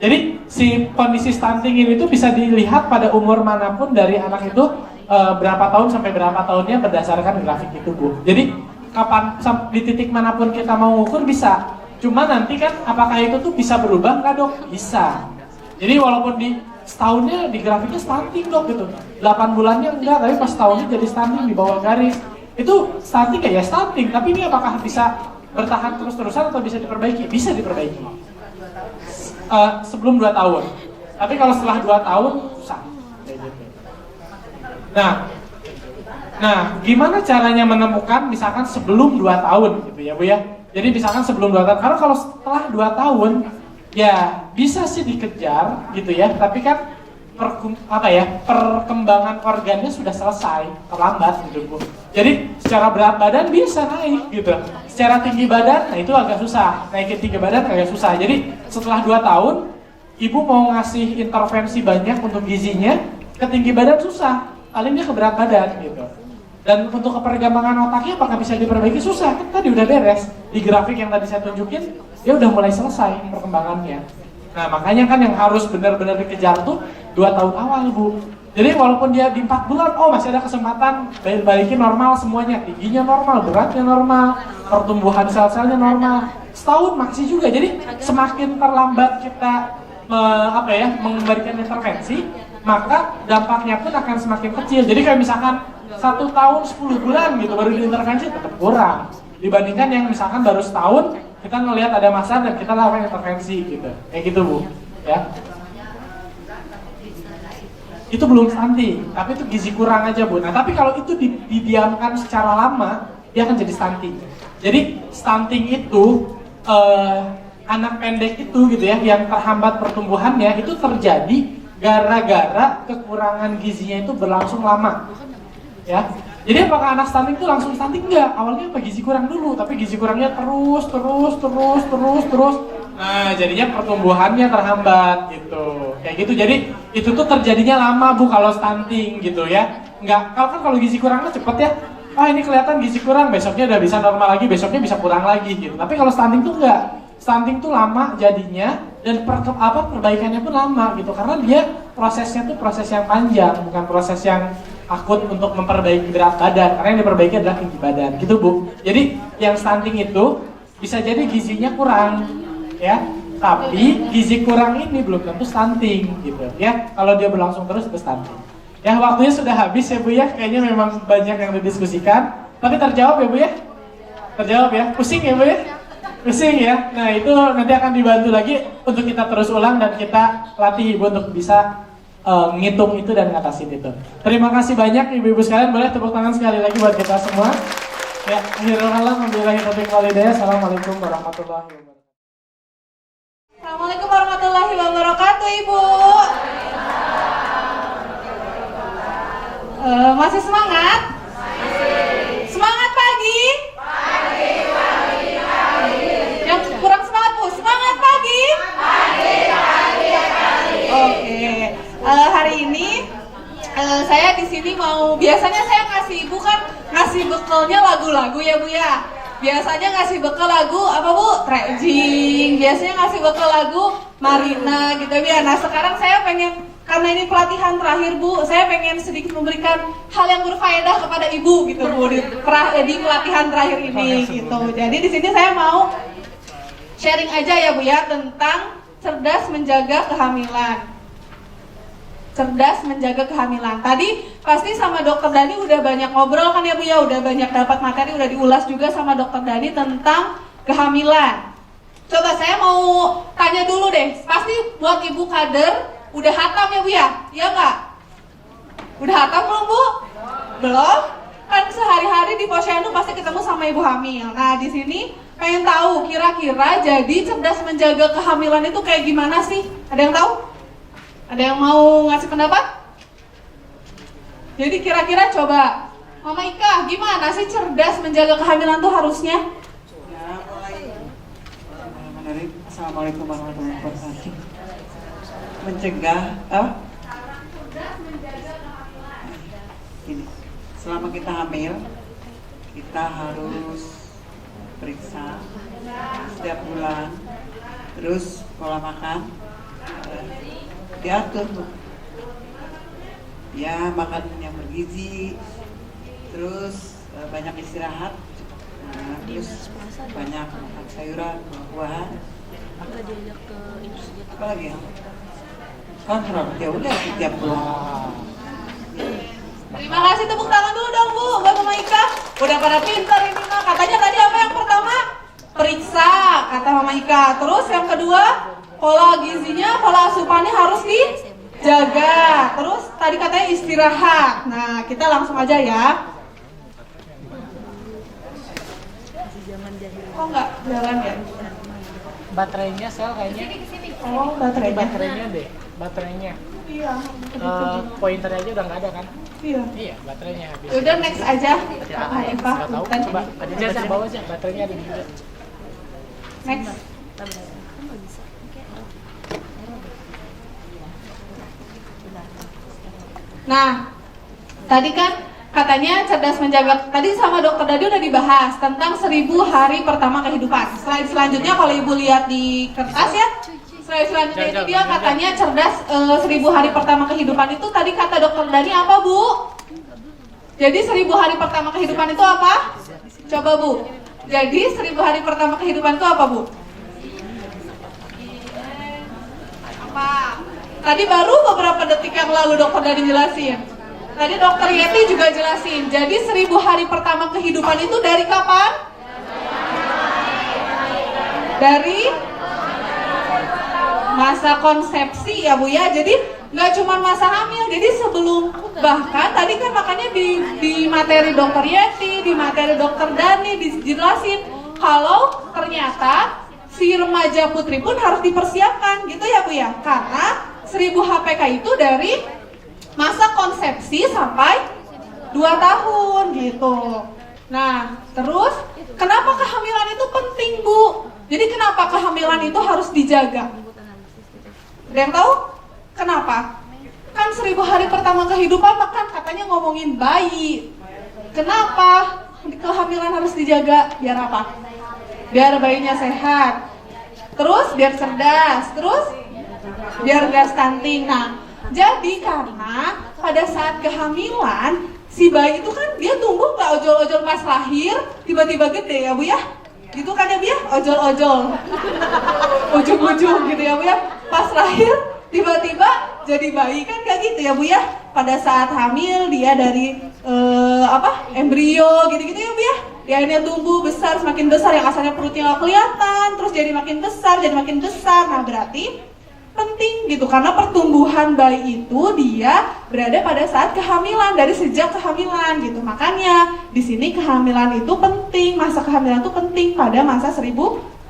Speaker 1: Jadi si kondisi stunting ini tuh bisa dilihat pada umur manapun dari anak itu berapa tahun sampai berapa tahunnya berdasarkan grafik itu Bu. Jadi kapan di titik manapun kita mau ukur bisa. Cuma nanti kan apakah itu tuh bisa berubah nggak dok? Bisa. Jadi walaupun di setahunnya di grafiknya stunting dok gitu, 8 bulannya enggak, tapi pas tahunnya jadi stunting di bawah garis. Itu stunting nggak ya? Stunting, tapi ini apakah bisa bertahan terus-terusan atau bisa diperbaiki? Bisa diperbaiki. Sebelum 2 tahun. Tapi kalau setelah 2 tahun, susah. Nah, gimana caranya menemukan misalkan sebelum 2 tahun gitu ya Bu ya? Jadi misalkan sebelum 2 tahun, karena kalau setelah 2 tahun, ya bisa sih dikejar gitu ya, tapi kan perkembangan organnya sudah selesai, terlambat gitu Bu. Jadi secara berat badan bisa naik gitu. Secara tinggi badan, nah itu agak susah. Naikin tinggi badan agak susah. Jadi setelah 2 tahun, ibu mau ngasih intervensi banyak untuk gizinya, ke tinggi badan susah. Paling dia ke berat badan gitu. Dan untuk keperkembangan otaknya apakah bisa diperbaiki? Susah, kan tadi udah beres. Di grafik yang tadi saya tunjukin, dia udah mulai selesai perkembangannya. Nah makanya kan yang harus benar-benar dikejar tuh 2 tahun awal Bu. Jadi walaupun dia di 4 bulan, oh masih ada kesempatan balikin normal semuanya. Tingginya normal, beratnya normal, pertumbuhan sel-selnya normal. Setahun masih juga, jadi semakin terlambat kita memberikan intervensi, maka dampaknya pun akan semakin kecil. Jadi kayak misalkan 1 tahun 10 bulan gitu baru diintervensi tetap kurang. Dibandingkan yang misalkan baru setahun, kita ngelihat ada masalah dan kita lakukan intervensi gitu. Kayak gitu Bu, ya. Itu belum stunting, tapi itu gizi kurang aja Bu. Nah tapi kalau itu didiamkan secara lama, dia akan jadi stunting. Jadi stunting itu, anak pendek itu gitu ya, yang terhambat pertumbuhannya itu terjadi gara-gara kekurangan gizinya itu berlangsung lama. Ya, jadi apakah anak stunting itu langsung stunting? Enggak, awalnya gizi kurang dulu, tapi gizi kurangnya terus. Nah, jadinya pertumbuhannya terhambat gitu. Kayak gitu. Jadi itu tuh terjadinya lama Bu kalau stunting gitu ya. Enggak, kalau gizi kurangnya cepet ya. Oh ini kelihatan gizi kurang, besoknya udah bisa normal lagi, besoknya bisa kurang lagi gitu. Tapi kalau stunting tuh enggak. Stunting tuh lama jadinya dan perbaikannya pun lama gitu. Karena dia prosesnya tuh proses yang panjang, bukan proses yang akut untuk memperbaiki berat badan. Karena yang diperbaiki adalah tinggi badan gitu Bu. Jadi yang stunting itu bisa jadi gizinya kurang ya, tapi gizi kurang ini belum tentu stunting gitu ya. Kalau dia berlangsung terus itu stunting. Ya waktunya sudah habis ya Bu ya. Kayaknya memang banyak yang didiskusikan. Tapi terjawab ya Bu ya? Terjawab ya? Pusing ya Bu ya? Pusing ya? Nah itu nanti akan dibantu lagi untuk kita terus ulang dan kita latih Ibu untuk bisa ngitung itu dan ngatasin itu. Terima kasih banyak Ibu-ibu sekalian. Boleh tepuk tangan sekali lagi buat kita semua. Ya, akhirul kalam wabillahi taufiq wal hidayah. Assalamualaikum warahmatullahi wabarakatuh.
Speaker 3: Assalamualaikum warahmatullahi wabarakatuh Ibu. Masih semangat? Semangat pagi? Yang kurang semangat Bu, semangat pagi? Oke. Hari ini saya di sini biasanya saya ngasih Ibu kan ngasih bekalnya lagu-lagu ya Bu ya. Biasanya ngasih bekal lagu apa Bu? Trejing. Biasanya ngasih bekal lagu Marina gitu ya. Nah sekarang saya pengen, karena ini pelatihan terakhir Bu, saya pengen sedikit memberikan hal yang berfaedah kepada Ibu gitu Bu di pelatihan terakhir ini gitu. Jadi di sini saya mau sharing aja ya Bu ya tentang cerdas menjaga kehamilan. Cerdas menjaga kehamilan. Tadi pasti sama Dokter Dani udah banyak ngobrol kan ya Bu ya, udah banyak dapat materi, udah diulas juga sama Dokter Dani tentang kehamilan. Coba saya mau tanya dulu deh, pasti buat Ibu kader udah hatam ya Bu ya? Iya nggak? Udah hatam belum Bu? Belum? Kan sehari-hari di posyandu pasti ketemu sama ibu hamil. Nah di sini pengen tahu kira-kira jadi cerdas menjaga kehamilan itu kayak gimana sih? Ada yang tahu? Ada yang mau ngasih pendapat? Jadi kira-kira coba Mama Ika, gimana sih cerdas menjaga kehamilan tuh harusnya?
Speaker 4: Ya, mulai. Assalamualaikum warahmatullahi wabarakatuh. Mencegah, cerdas menjaga kehamilan. Gini, selama kita hamil, kita harus periksa setiap bulan, terus pola makan diatur Bu. Ya makan yang bergizi, terus banyak istirahat, terus banyak makan sayuran, buah-buahan. Apa lagi ya? Kontrol, ya udah setiap bulan.
Speaker 3: Terima kasih, tepuk tangan dulu dong Bu, buat Mama Ika. Udah pada pintar ini mah. Katanya tadi apa yang pertama? Periksa, kata Mama Ika. Terus yang kedua, pola gizinya, pola asupannya harus dijaga. Terus tadi katanya istirahat. Nah, kita langsung aja ya. Kok nggak jalan ya?
Speaker 1: Baterainya sel kayaknya.
Speaker 3: Oh,
Speaker 1: Baterainya deh. Baterainya.
Speaker 3: Iya.
Speaker 1: Pointernya aja udah nggak ada kan?
Speaker 3: Iya.
Speaker 1: Iya, baterainya habis.
Speaker 3: Udah next aja. Kak Eva.
Speaker 1: Nggak tahu. Coba aja bawa aja. Baterainya ada juga.
Speaker 3: Next. Nah, tadi kan katanya cerdas menjaga. Tadi sama Dokter Dadi udah dibahas tentang 1000 hari pertama kehidupan. Slide selanjutnya kalau Ibu lihat di kertas ya. Slide selanjutnya itu dia katanya cerdas 1000 hari pertama kehidupan itu tadi kata Dokter Dani apa Bu? Jadi 1000 hari pertama kehidupan itu apa? Coba Bu. Jadi 1000 hari pertama kehidupan itu apa Bu? Apa? Tadi baru beberapa detik yang lalu Dokter Dani jelasin. Tadi Dokter Yeti juga jelasin. Jadi 1000 hari pertama kehidupan itu dari kapan? Dari masa konsepsi ya Bu ya. Jadi nggak cuma masa hamil. Jadi sebelum, bahkan tadi kan makanya di materi Dokter Yeti, di materi Dokter Dani dijelasin kalau ternyata si remaja putri pun harus dipersiapkan gitu ya Bu ya. Karena 1000 HPK itu dari masa konsepsi sampai 2 tahun gitu. Nah, terus kenapa kehamilan itu penting Bu? Jadi kenapa kehamilan itu harus dijaga? Ada yang tahu? Kenapa? Kan 1000 hari pertama kehidupan makan katanya ngomongin bayi. Kenapa kehamilan harus dijaga? Biar apa? Biar bayinya sehat. Terus biar cerdas. Terus biar gak stunting. Nah, jadi karena pada saat kehamilan si bayi itu kan dia tumbuh gak ojol-ojol pas lahir tiba-tiba gede ya Bu ya. Gitu kan ya Bu ya, ojol-ojol. Ujung-ujung gitu ya Bu ya. Pas lahir tiba-tiba jadi bayi kan gak gitu ya Bu ya. Pada saat hamil dia dari embrio gitu-gitu ya Bu ya. Dia akhirnya tumbuh besar, semakin besar, yang asalnya perutnya gak kelihatan, terus jadi makin besar, jadi makin besar. Nah berarti penting gitu, karena pertumbuhan bayi itu dia berada pada saat kehamilan, dari sejak kehamilan gitu. Makanya di sini kehamilan itu penting, masa kehamilan itu penting pada masa 1000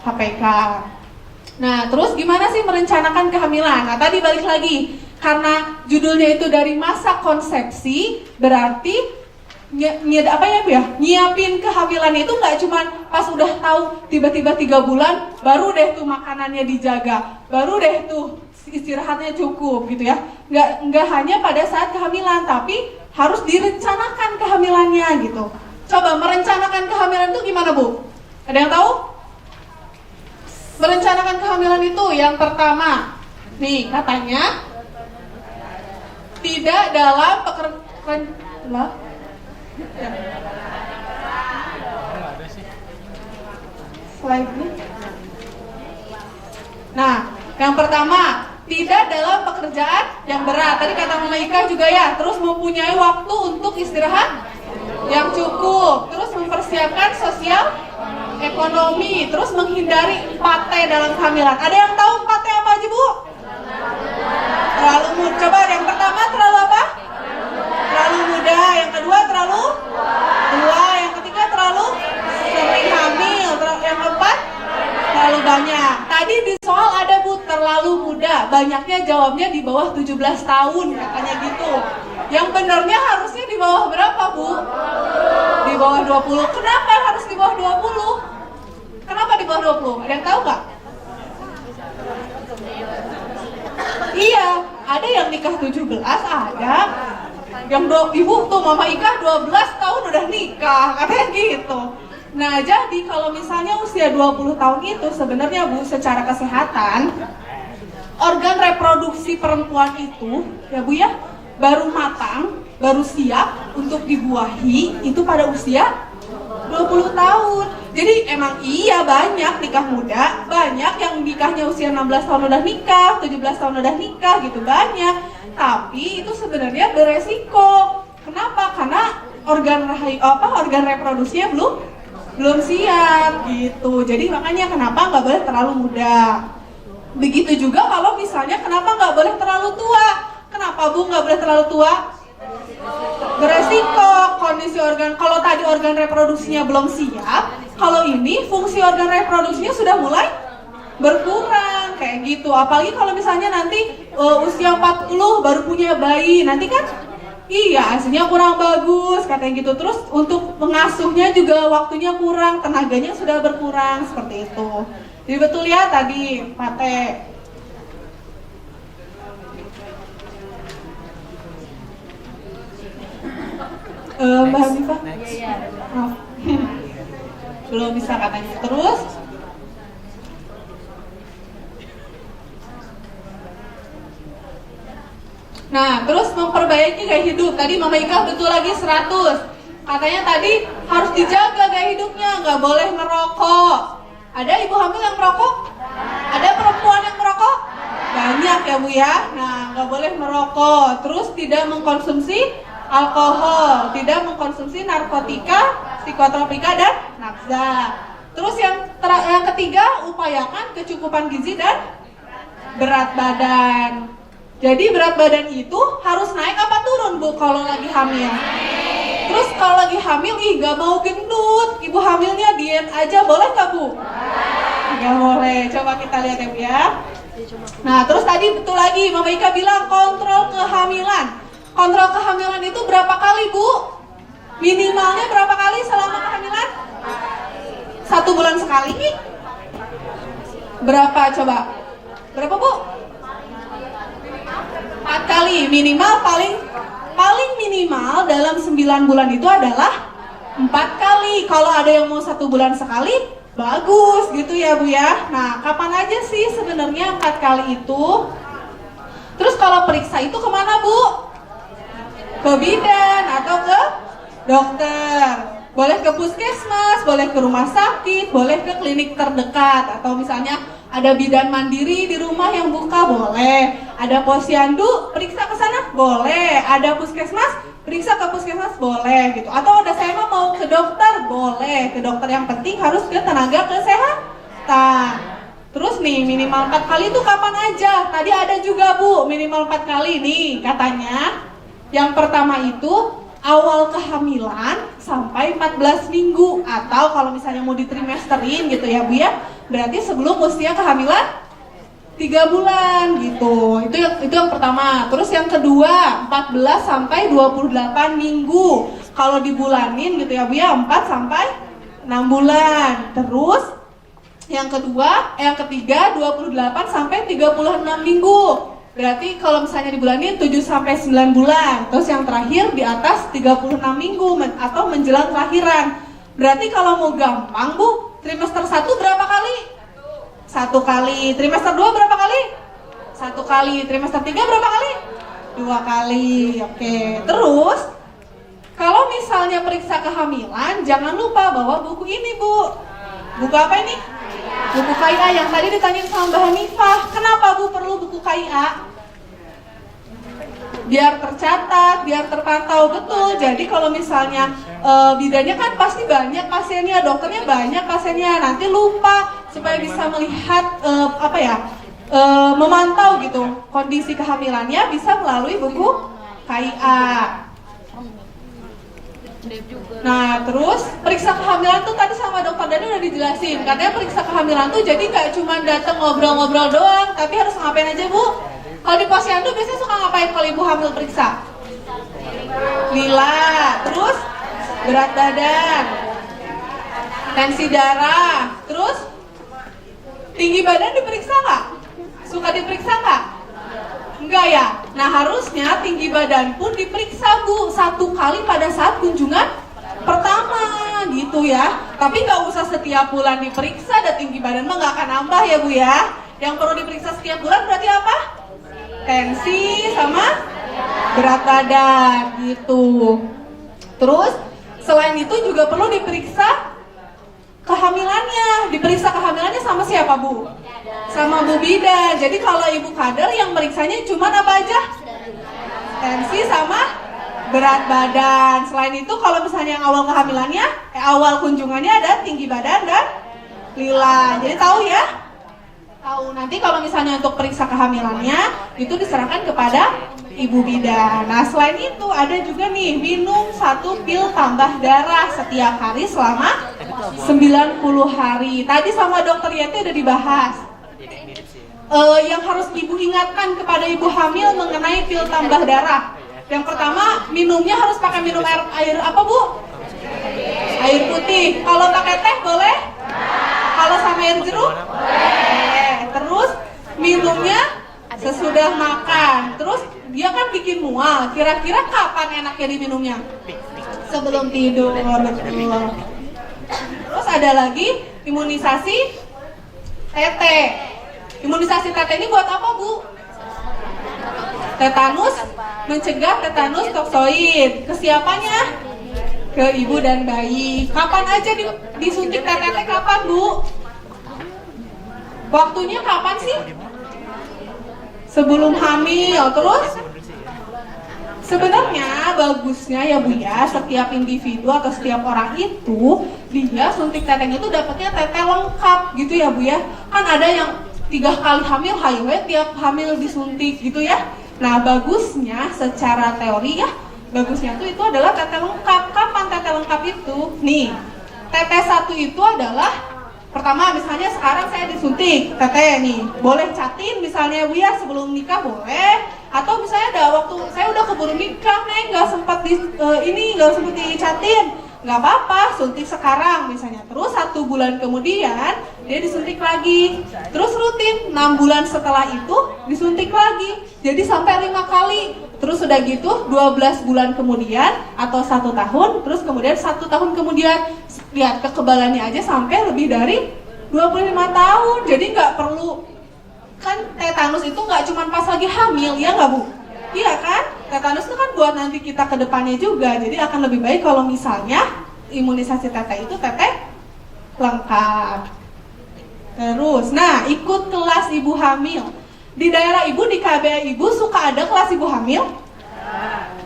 Speaker 3: HPK. Nah, terus gimana sih merencanakan kehamilan? Nah, tadi balik lagi, karena judulnya itu dari masa konsepsi, berarti nyiapin kehamilan itu nggak cuma pas udah tahu tiba-tiba 3 bulan baru deh tuh makanannya dijaga, baru deh tuh istirahatnya cukup gitu ya. Nggak hanya pada saat kehamilan, tapi harus direncanakan kehamilannya gitu. Coba merencanakan kehamilan itu gimana Bu? Ada yang tahu? Merencanakan kehamilan itu yang pertama, nih katanya tidak dalam pekerjaan. Slide ini. Nah, yang pertama, tidak dalam pekerjaan yang berat. Tadi kata Mama Ika juga ya, terus mempunyai waktu untuk istirahat yang cukup, terus mempersiapkan sosial ekonomi, terus menghindari 4T dalam kehamilan. Ada yang tahu 4T apa aja Bu? Terlalu muda. Coba yang pertama terlalu apa? Terlalu muda. Yang kedua terlalu tua. Yang ketiga terlalu sering hamil. Yang keempat terlalu banyak. Tadi di soal ada Bu, terlalu muda. Banyaknya jawabnya di bawah 17 tahun katanya gitu. Yang benernya harusnya di bawah berapa Bu? Di bawah 20. Kenapa harus di bawah 20? Kenapa di bawah 20? Ada yang tahu nggak? Iya, ada yang nikah 17, ada yang ibu tuh Mama Ika 12 tahun udah nikah, katanya gitu. Nah, jadi kalau misalnya usia 20 tahun itu sebenarnya Bu, secara kesehatan organ reproduksi perempuan itu ya Bu ya, baru matang, baru siap untuk dibuahi itu pada usia 20 tahun. Jadi emang iya banyak nikah muda, banyak yang nikahnya usia 16 tahun udah nikah, 17 tahun udah nikah gitu, banyak. Tapi itu sebenarnya beresiko. Kenapa? Karena organ reproduksinya belum siap gitu. Jadi makanya kenapa nggak boleh terlalu muda. Begitu juga kalau misalnya kenapa nggak boleh terlalu tua. Kenapa Bu nggak boleh terlalu tua? Beresiko kondisi organ. Kalau tadi organ reproduksinya belum siap, kalau ini fungsi organ reproduksinya sudah mulai berkurang kayak gitu. Apalagi kalau misalnya nanti usia 40 baru punya bayi, nanti kan iya hasilnya kurang bagus katanya gitu. Terus untuk mengasuhnya juga waktunya kurang, tenaganya sudah berkurang seperti itu. Jadi betul ya tadi Pate. Mbak Hanifah? Maaf. Belum bisa katanya. Terus nah, terus memperbaiki gaya hidup. Tadi Mama Ika betul lagi 100. Katanya tadi harus dijaga gaya hidupnya, nggak boleh merokok. Ada ibu hamil yang merokok? Ada perempuan yang merokok? Banyak ya Bu ya. Nah, nggak boleh merokok. Terus tidak mengkonsumsi alkohol, tidak mengkonsumsi narkotika, psikotropika dan nafsa. Terus yang ketiga, upayakan kecukupan gizi dan berat badan. Jadi berat badan itu harus naik apa turun Bu kalau lagi hamil? Terus kalau lagi hamil, gak mau gendut, ibu hamilnya diet aja, boleh gak Bu? Gak boleh, coba kita lihat ya Bu ya. Nah terus tadi betul lagi, Mama Ika bilang kontrol kehamilan. Kontrol kehamilan itu berapa kali Bu? Minimalnya berapa kali selama kehamilan? 1 bulan sekali? Berapa coba? Berapa Bu? 4 kali minimal, paling minimal dalam 9 bulan itu adalah 4 kali. Kalau ada yang mau 1 bulan sekali, bagus gitu ya Bu ya. Nah kapan aja sih sebenarnya 4 kali itu? Terus kalau periksa itu kemana Bu? Ke bidan atau ke dokter. Boleh ke puskesmas, boleh ke rumah sakit, boleh ke klinik terdekat. Atau misalnya ada bidan mandiri di rumah yang buka, boleh. Ada posyandu, periksa ke sana, boleh. Ada puskesmas, periksa ke puskesmas, boleh gitu. Atau ada saya mau ke dokter, boleh. Ke dokter, yang penting harus ke tenaga kesehatan. Terus nih minimal 4 kali itu kapan aja? Tadi ada juga Bu, minimal 4 kali nih katanya. Yang pertama itu awal kehamilan sampai 14 minggu. Atau kalau misalnya mau ditrimesterin gitu ya Bu ya, berarti sebelum usia kehamilan 3 bulan gitu. Itu yang pertama. Terus yang kedua 14 sampai 28 minggu. Kalau dibulanin gitu ya Bu ya, 4 sampai 6 bulan. Terus yang ketiga 28 sampai 36 minggu. Berarti kalau misalnya dibulanin 7 sampai 9 bulan. Terus yang terakhir di atas 36 minggu atau menjelang kelahiran. Berarti kalau mau gampang Bu, trimester 1 berapa kali? 1 kali. Trimester 2 berapa kali? 1 kali. Trimester 3 berapa kali? 2 kali. Oke. Terus kalau misalnya periksa kehamilan, jangan lupa bawa buku ini Bu. Buku apa ini? Buku KIA yang tadi ditanyain sama Mbak Hanifah. Kenapa Bu perlu buku KIA? Biar tercatat, biar terpantau betul. Jadi kalau misalnya bidannya kan pasti banyak pasiennya, dokternya banyak pasiennya, nanti lupa. Supaya bisa melihat memantau gitu kondisi kehamilannya bisa melalui buku KIA. Nah terus periksa kehamilan tuh tadi sama dokter Dani udah dijelasin. Katanya periksa kehamilan tuh jadi gak cuma datang ngobrol-ngobrol doang, tapi harus ngapain aja Bu? Kalau di posyandu biasanya suka ngapain kalau ibu hamil periksa? Lila, terus berat badan, tensi darah, terus tinggi badan diperiksa nggak? Suka diperiksa nggak? Enggak ya? Nah harusnya tinggi badan pun diperiksa Bu 1 kali pada saat kunjungan pertama gitu ya. Tapi nggak usah setiap bulan diperiksa, dan tinggi badan mah nggak akan nambah ya Bu ya. Yang perlu diperiksa setiap bulan berarti apa? Tensi sama berat badan gitu. Terus selain itu juga perlu diperiksa kehamilannya. Diperiksa kehamilannya sama siapa Bu? Sama Bu bidan. Jadi kalau ibu kader yang meriksanya cuma apa aja? Tensi sama berat badan. Selain itu kalau misalnya yang awal kehamilannya, awal kunjungannya ada tinggi badan dan lila. Jadi tahu ya? Tahu. Nanti kalau misalnya untuk periksa kehamilannya itu diserahkan kepada ibu bidan. Nah selain itu ada juga nih minum 1 pil tambah darah setiap hari selama 90 hari. Tadi sama dokter Yeti udah dibahas. Yang harus ibu ingatkan kepada ibu hamil mengenai pil tambah darah. Yang pertama, minumnya harus pakai minum air apa Bu? Air putih. Kalau pakai teh boleh? Kalau sama air jeruk? Boleh. Terus minumnya sesudah makan. Terus dia kan bikin mual. Kira-kira kapan enaknya diminumnya? Sebelum tidur. Betul. Terus ada lagi imunisasi tete. Imunisasi tete ini buat apa Bu? Tetanus, mencegah tetanus toksoid. Kesiapannya ke ibu dan bayi. Kapan aja disuntik tete kapan Bu? Waktunya kapan sih? Sebelum hamil. Terus sebenarnya bagusnya ya Bu ya, setiap individu atau setiap orang itu dia suntik tetenya itu dapatnya tete lengkap gitu ya Bu ya. Kan ada yang 3 kali hamil, tiap hamil disuntik gitu ya. Nah bagusnya secara teori ya, bagusnya tuh itu adalah tete lengkap. Kapan tete lengkap itu? Nih, tete 1 itu adalah pertama misalnya sekarang saya disuntik tete nih, boleh catin misalnya Bu ya sebelum nikah boleh, atau misalnya ada waktu saya udah keburu nikah nih nggak sempat nggak sempat dicatin, nggak apa-apa suntik sekarang misalnya. Terus 1 bulan kemudian dia disuntik lagi, terus rutin 6 bulan setelah itu disuntik lagi, jadi sampai 5 kali. Terus udah gitu 12 bulan kemudian atau 1 tahun, terus kemudian 1 tahun kemudian. Lihat kekebalannya aja sampai lebih dari 25 tahun. Jadi nggak perlu, kan tetanus itu nggak cuma pas lagi hamil ya nggak Bu? Iya kan? Tetanus itu kan buat nanti kita ke depannya juga. Jadi akan lebih baik kalau misalnya imunisasi tete itu tete lengkap. Terus, nah ikut kelas ibu hamil. Di daerah ibu, di KBA ibu suka ada kelas ibu hamil?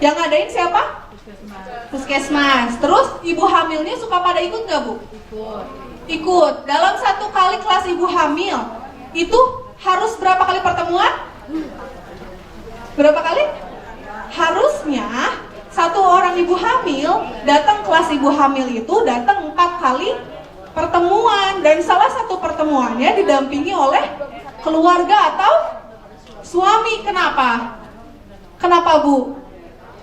Speaker 3: Yang ngadain siapa? Puskesmas. Terus ibu hamilnya suka pada ikut nggak Bu? Ikut. Dalam 1 kali kelas ibu hamil itu harus berapa kali pertemuan? Berapa kali? Harusnya 1 orang ibu hamil datang kelas ibu hamil itu datang 4 kali pertemuan, dan salah satu pertemuannya didampingi oleh keluarga atau suami. Kenapa? Kenapa Bu?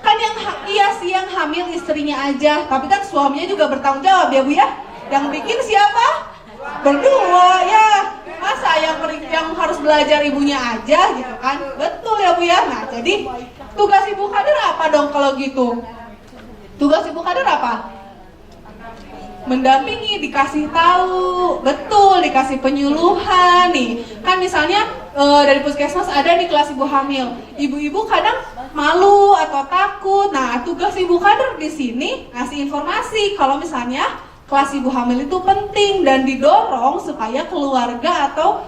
Speaker 3: Kan yang hamil istrinya aja, tapi kan suaminya juga bertanggung jawab ya Bu ya. Yang bikin siapa? Berdua ya. Masa yang harus belajar ibunya aja gitu kan? Betul ya Bu ya. Nah jadi tugas ibu kader apa dong kalau gitu? Tugas ibu kader apa? Mendampingi, dikasih tahu, betul, dikasih penyuluhan nih. Kan misalnya dari puskesmas ada di kelas ibu hamil, ibu-ibu kadang malu atau takut. Nah, tugas ibu kader di sini ngasih informasi kalau misalnya kelas ibu hamil itu penting dan didorong supaya keluarga atau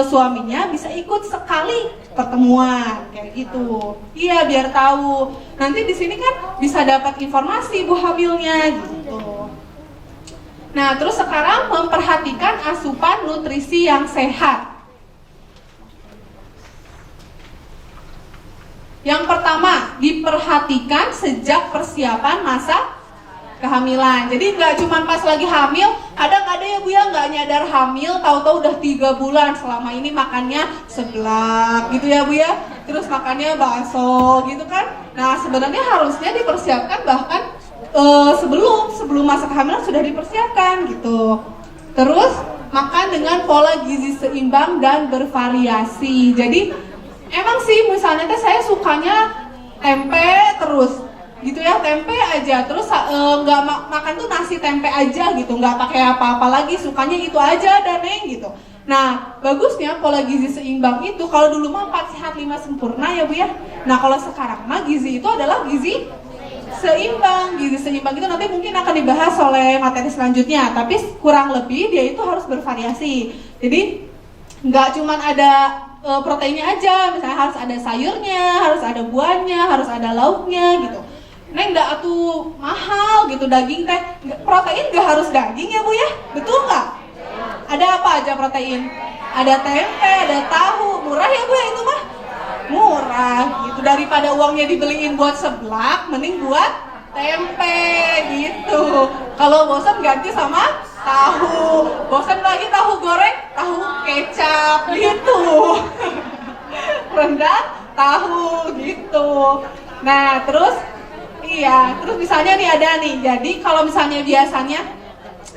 Speaker 3: suaminya bisa ikut sekali pertemuan kayak gitu. Iya, biar tahu. Nanti di sini kan bisa dapat informasi ibu hamilnya gitu. Nah, terus sekarang memperhatikan asupan nutrisi yang sehat. Yang pertama, diperhatikan sejak persiapan masa kehamilan. Jadi nggak cuma pas lagi hamil, kadang ada ya Bu ya nggak nyadar hamil, tahu-tahu udah 3 bulan selama ini makannya seblak gitu ya Bu ya. Terus makannya bakso gitu kan. Nah, sebenarnya harusnya dipersiapkan bahkan sebelum masa kehamilan sudah dipersiapkan gitu. Terus makan dengan pola gizi seimbang dan bervariasi. Jadi emang sih misalnya saya sukanya tempe terus gitu ya, tempe aja terus nggak makan tuh nasi tempe aja gitu, nggak pakai apa-apa lagi, sukanya itu aja dan gitu. Nah bagusnya pola gizi seimbang itu kalau dulu mah 4 sehat 5 sempurna ya Bu ya. Nah kalau sekarang mah gizi itu adalah gizi seimbang. Gizi seimbang itu nanti mungkin akan dibahas oleh materi selanjutnya, tapi kurang lebih dia itu harus bervariasi. Jadi nggak cuma ada proteinnya aja, misalnya harus ada sayurnya, harus ada buahnya, harus ada lauknya gitu. Neng nggak atuh mahal gitu daging teh. Protein nggak harus daging ya Bu ya, betul nggak? Ada apa aja protein? Ada tempe, ada tahu, murah ya Bu ya itu mah? Murah gitu, daripada uangnya dibeliin buat seblak, mending buat tempe gitu. Kalau bosan ganti sama tahu, bosan lagi tahu goreng, tahu kecap gitu. Rendang, tahu gitu. Nah terus terus misalnya nih ada nih, jadi kalau misalnya biasanya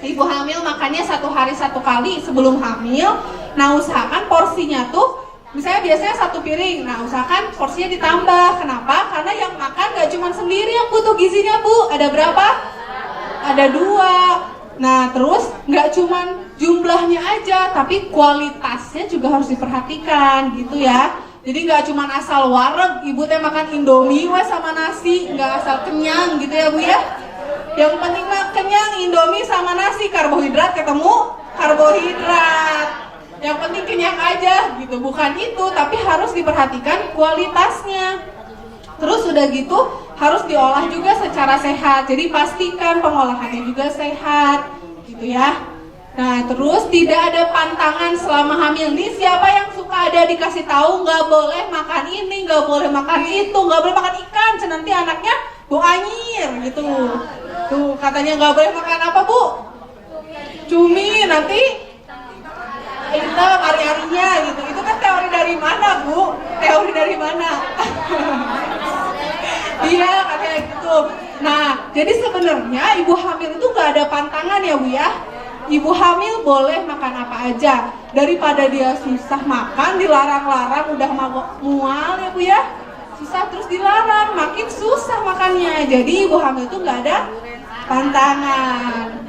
Speaker 3: ibu hamil makannya 1 hari 1 kali sebelum hamil, nah usahakan porsinya tuh misalnya biasanya 1 piring, nah usahakan porsinya ditambah. Kenapa? Karena yang makan gak cuma sendiri yang butuh gizinya Bu, ada berapa? Ada 2. Nah terus gak cuma jumlahnya aja, tapi kualitasnya juga harus diperhatikan gitu ya. Jadi gak cuma asal wareg, ibu teh makan indomie wes sama nasi, gak asal kenyang gitu ya Bu ya. Yang penting mah kenyang, indomie sama nasi, karbohidrat ketemu karbohidrat. Yang penting kenyang aja gitu, bukan itu, tapi harus diperhatikan kualitasnya. Terus udah gitu harus diolah juga secara sehat, jadi pastikan pengolahannya juga sehat gitu ya. Nah terus tidak ada pantangan selama hamil. Nih siapa yang suka ada dikasih tahu nggak boleh makan ini, nggak boleh makan itu, nggak boleh makan ikan, nanti anaknya bau anyir gitu. Tuh katanya nggak boleh makan apa Bu? Cumi, nanti itu hari-harinya gitu. Itu kan teori dari mana Bu? Teori dari mana? Iya katanya gitu. Nah jadi sebenarnya ibu hamil itu nggak ada pantangan ya Bu ya. Ibu hamil boleh makan apa aja, daripada dia susah makan, dilarang-larang, udah mual ya Bu ya, susah terus dilarang, makin susah makannya. Jadi ibu hamil itu nggak ada pantangan.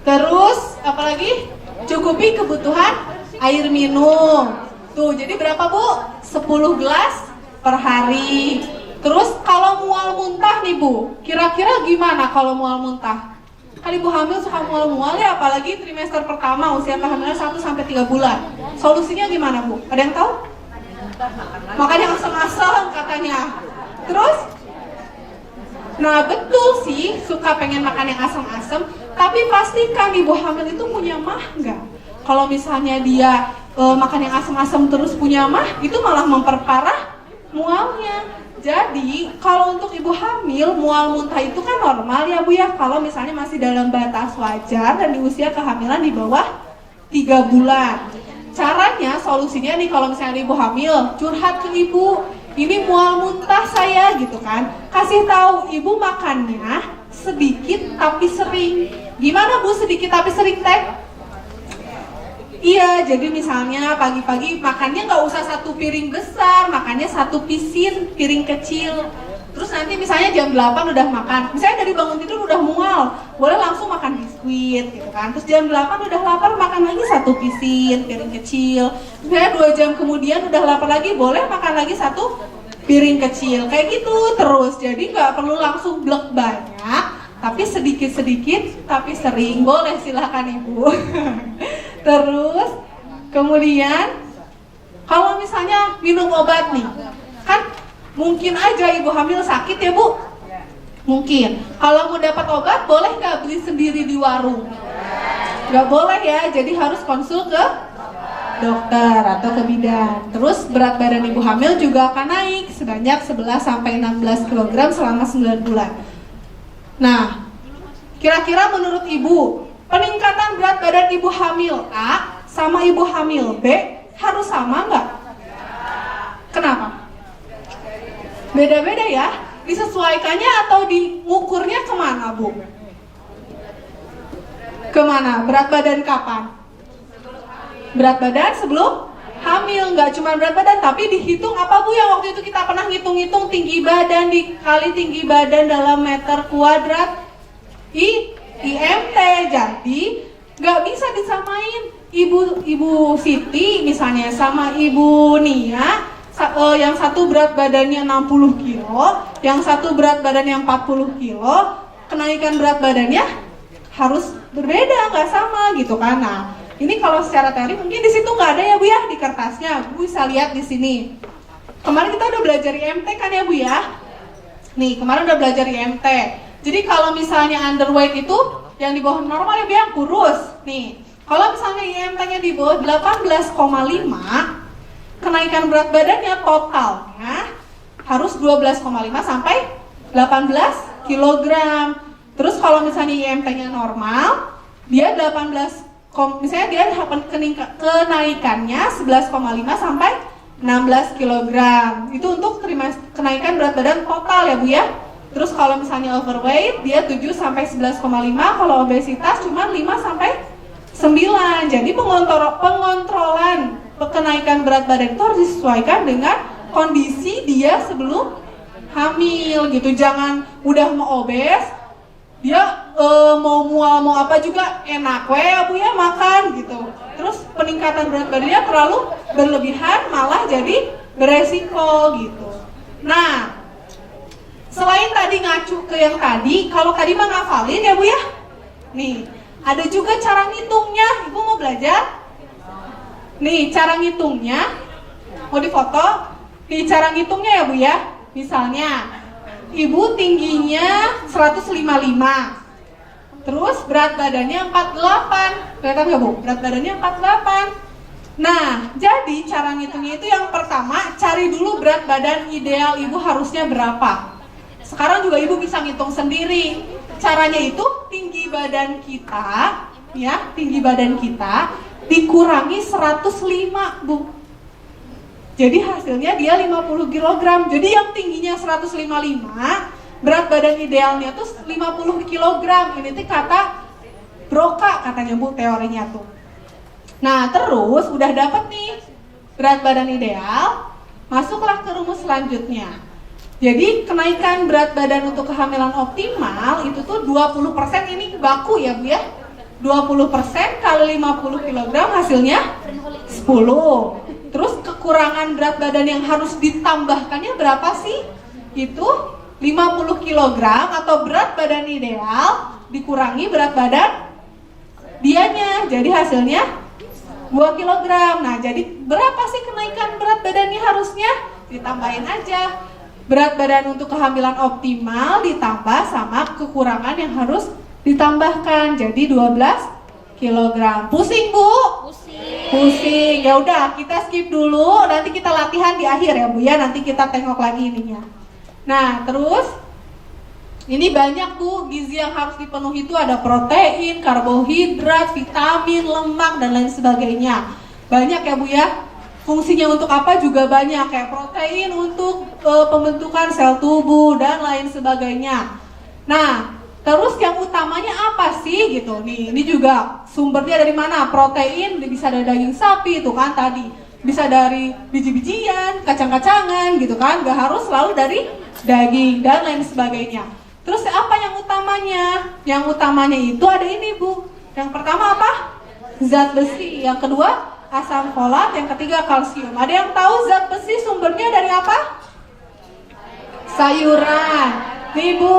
Speaker 3: Terus apalagi? Cukupi kebutuhan air minum. Tuh jadi berapa Bu? 10 gelas per hari. Terus kalau mual muntah nih Bu, kira-kira gimana kalau mual muntah? Kan ibu hamil suka mual-mual ya, apalagi trimester pertama usia kehamilan 1-3 bulan. Solusinya gimana Bu? Ada yang tahu? Makan yang asam-asam katanya. Terus? Nah betul sih, suka pengen makan yang asam-asam, tapi pastikan ibu hamil itu punya mah nggak? Kalau misalnya dia makan yang asam-asam terus punya mah, itu malah memperparah mualnya. Jadi kalau untuk ibu hamil mual muntah itu kan normal ya Bu ya, kalau misalnya masih dalam batas wajar dan di usia kehamilan di bawah 3 bulan. Caranya, solusinya nih kalau misalnya ibu hamil curhat ke ibu, ini mual muntah saya gitu kan, kasih tahu ibu makannya sedikit tapi sering. Gimana Bu sedikit tapi sering teh? Iya, jadi misalnya pagi-pagi makannya nggak usah 1 piring besar, makannya 1 piring kecil. Terus nanti misalnya jam 8 udah makan, misalnya dari bangun tidur udah mual, boleh langsung makan biskuit gitu kan. Terus jam 8 udah lapar, makan lagi 1 piring kecil. Misalnya 2 jam kemudian udah lapar lagi, boleh makan lagi 1 piring kecil. Kayak gitu terus, jadi nggak perlu langsung blek banyak, tapi sedikit-sedikit tapi sering. Boleh, silahkan Ibu. Terus kemudian kalau misalnya minum obat nih, kan mungkin aja ibu hamil sakit ya Bu? Mungkin. Kalau mau dapat obat boleh nggak beli sendiri di warung? Nggak boleh ya, jadi harus konsul ke dokter atau ke bidan. Terus berat badan ibu hamil juga akan naik sebanyak 11-16 kg selama 9 bulan. Nah, kira-kira menurut Ibu, peningkatan berat badan ibu hamil A sama ibu hamil B harus sama nggak? Kenapa? Beda-beda ya? Disesuaikannya atau diukurnya kemana Bu? Kemana? Berat badan kapan? Berat badan sebelum hamil. Nggak cuma berat badan, tapi dihitung apa Bu yang waktu itu kita pernah ngitung-ngitung tinggi badan dikali tinggi badan dalam meter kuadrat IMT. Jadi nggak bisa disamain ibu Siti misalnya sama ibu Nia, yang satu berat badannya 60 kilo, yang satu berat badannya 40 kilo, kenaikan berat badannya harus berbeda, nggak sama gitu kan. Nah ini kalau secara teori mungkin di situ nggak ada ya Bu ya, di kertasnya Bu bisa lihat di sini. Kemarin kita udah belajar IMT kan ya Bu ya. Nih, kemarin udah belajar IMT. Jadi kalau misalnya underweight itu yang di bawah normal ya biar kurus. Nih, kalau misalnya IMT-nya di bawah 18,5, kenaikan berat badannya totalnya harus 12,5 sampai 18 kg. Terus kalau misalnya IMT-nya normal, dia 18, misalnya dia kenaikannya 11,5 sampai 16 kg. Itu untuk kenaikan berat badan total ya Bu ya. Terus kalau misalnya overweight, dia 7 sampai 11,5, kalau obesitas cuma 5 sampai 9. Jadi pengontrolan kenaikan berat badan itu harus disesuaikan dengan kondisi dia sebelum hamil gitu. Jangan udah mau obes, dia mau mual mau apa juga enak ya Bu ya makan gitu. Terus peningkatan berat badannya terlalu berlebihan malah jadi beresiko gitu. Nah, selain tadi ngacu ke yang tadi, kalau tadi mah ngafalin ya Bu ya. Nih, ada juga cara ngitungnya. Ibu mau belajar? Nih, cara ngitungnya. Mau difoto? Nih, cara ngitungnya ya Bu ya. Misalnya, Ibu tingginya 155. Terus berat badannya 48. Kelihatan nggak Bu? Berat badannya 48. Nah, jadi cara ngitungnya itu yang pertama, cari dulu berat badan ideal Ibu harusnya berapa. Sekarang juga Ibu bisa ngitung sendiri. Caranya itu tinggi badan kita, ya, tinggi badan kita dikurangi 105, Bu. Jadi hasilnya dia 50 kg. Jadi yang tingginya 155, berat badan idealnya tuh 50 kg. Ini tuh kata Broca katanya Bu, teorinya tuh. Nah, terus udah dapet nih berat badan ideal, masuklah ke rumus selanjutnya. Jadi kenaikan berat badan untuk kehamilan optimal itu tuh 20%, ini baku ya Bu ya. 20% kali 50 kg hasilnya 10. Terus kekurangan berat badan yang harus ditambahkannya berapa sih? Itu 50 kg atau berat badan ideal dikurangi berat badan dianya. Jadi hasilnya 2 kg. Nah, jadi berapa sih kenaikan berat badannya harusnya? Ditambahin aja. Berat badan untuk kehamilan optimal ditambah sama kekurangan yang harus ditambahkan. Jadi 12 kg. Pusing Bu? Pusing. Ya udah, kita skip dulu. Nanti kita latihan di akhir ya Bu ya. Nanti kita tengok lagi ininya. Nah, terus ini banyak Bu gizi yang harus dipenuhi, itu ada protein, karbohidrat, vitamin, lemak dan lain sebagainya. Banyak ya Bu ya. Fungsinya untuk apa juga banyak, kayak protein untuk pembentukan sel tubuh dan lain sebagainya. Nah, terus yang utamanya apa sih gitu? Nih, ini juga sumbernya dari mana? Protein bisa dari daging sapi itu kan tadi. Bisa dari biji-bijian, kacang-kacangan gitu kan. Gak harus selalu dari daging dan lain sebagainya. Terus apa yang utamanya? Yang utamanya itu ada ini Bu. Yang pertama apa? Zat besi. Yang kedua asam folat, yang ketiga kalsium. Ada yang tahu zat besi sumbernya dari apa? Sayuran. Nih Bu,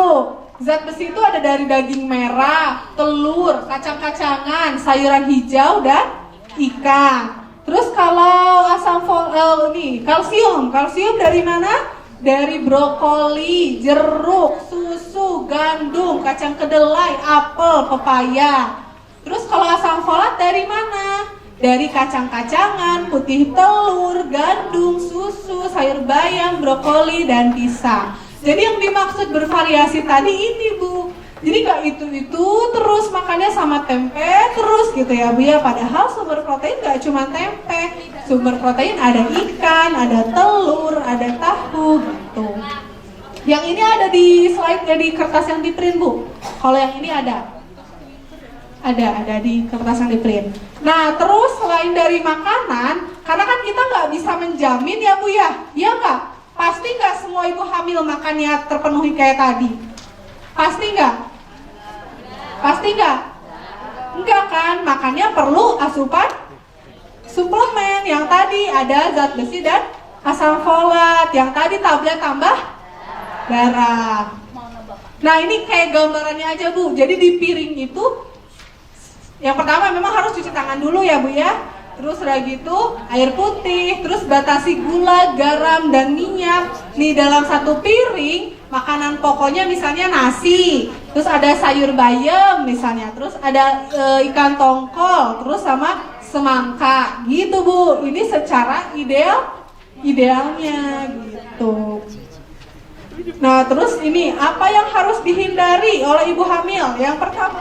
Speaker 3: zat besi itu ada dari daging merah, telur, kacang-kacangan, sayuran hijau dan ikan. Terus kalau asam folat nih, kalsium dari mana? Dari brokoli, jeruk, susu, gandum, kacang kedelai, apel, pepaya. Terus kalau asam folat dari mana? Dari kacang-kacangan, putih telur, gandum, susu, sayur bayam, brokoli, dan pisang. Jadi yang dimaksud bervariasi tadi ini Bu. Jadi gak itu terus makannya sama tempe terus gitu ya Bu ya. Padahal sumber protein gak cuma tempe. Sumber protein ada ikan, ada telur, ada tahu gitu. Yang ini ada di slide, di kertas yang di print Bu. Kalau yang ini ada di kertas yang di print. Nah, terus selain dari makanan, karena kan kita nggak bisa menjamin ya Bu ya, iya nggak? Pasti nggak semua ibu hamil makannya terpenuhi kayak tadi? Pasti nggak? Pasti nggak? Enggak kan? Makannya perlu asupan suplemen. Yang tadi ada zat besi dan asam folat. Yang tadi tablet tambah garam. Nah, ini kayak gambarannya aja Bu. Jadi di piring itu yang pertama memang harus cuci tangan dulu ya Bu ya. Terus udah gitu air putih, terus batasi gula, garam, dan minyak. Nih dalam satu piring makanan pokoknya misalnya nasi, terus ada sayur bayam misalnya, terus ada ikan tongkol, terus sama semangka gitu Bu. Ini secara idealnya gitu. Nah terus ini apa yang harus dihindari oleh ibu hamil? Yang pertama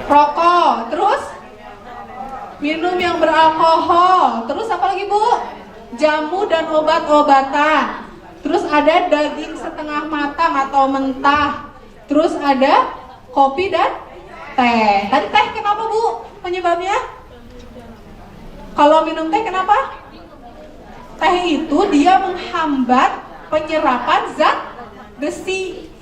Speaker 3: rokok, terus minum yang beralkohol, terus apa lagi Bu? Jamu dan obat-obatan. Terus ada daging setengah matang atau mentah. Terus ada kopi dan teh. Tadi teh kenapa Bu penyebabnya? Kalau minum teh kenapa? Teh itu dia menghambat penyerapan zat besi.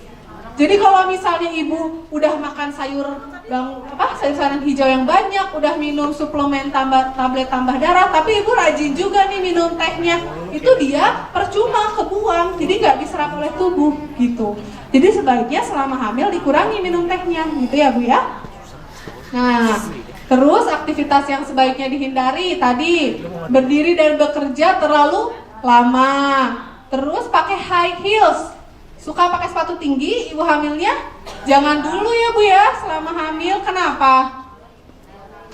Speaker 3: Jadi kalau misalnya ibu udah makan sayur-sayuran hijau yang banyak, udah minum suplemen tablet tambah darah, tapi ibu rajin juga nih minum tehnya, itu dia percuma kebuang, jadi nggak diserap oleh tubuh gitu. Jadi sebaiknya selama hamil dikurangi minum tehnya, gitu ya Bu ya. Nah, terus aktivitas yang sebaiknya dihindari tadi berdiri dan bekerja terlalu lama, terus pakai high heels. Suka pakai sepatu tinggi, ibu hamilnya jangan dulu ya Bu ya selama hamil. Kenapa?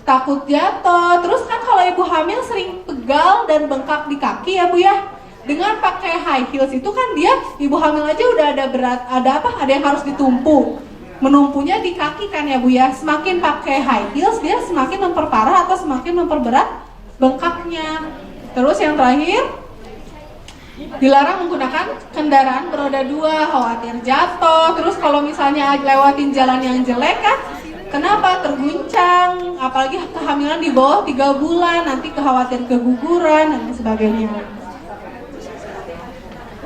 Speaker 3: Takut jatuh. Terus kan kalau ibu hamil sering pegal dan bengkak di kaki ya Bu ya. Dengan pakai high heels itu kan dia ibu hamil aja udah ada berat, ada yang harus ditumpu. Menumpunya di kaki kan ya Bu ya. Semakin pakai high heels dia semakin memperparah atau semakin memperberat bengkaknya. Terus yang terakhir, dilarang menggunakan kendaraan beroda 2, khawatir jatuh. Terus kalau misalnya lewatin jalan yang jelek kan, kenapa? Terguncang. Apalagi kehamilan di bawah 3 bulan, nanti khawatir keguguran dan sebagainya.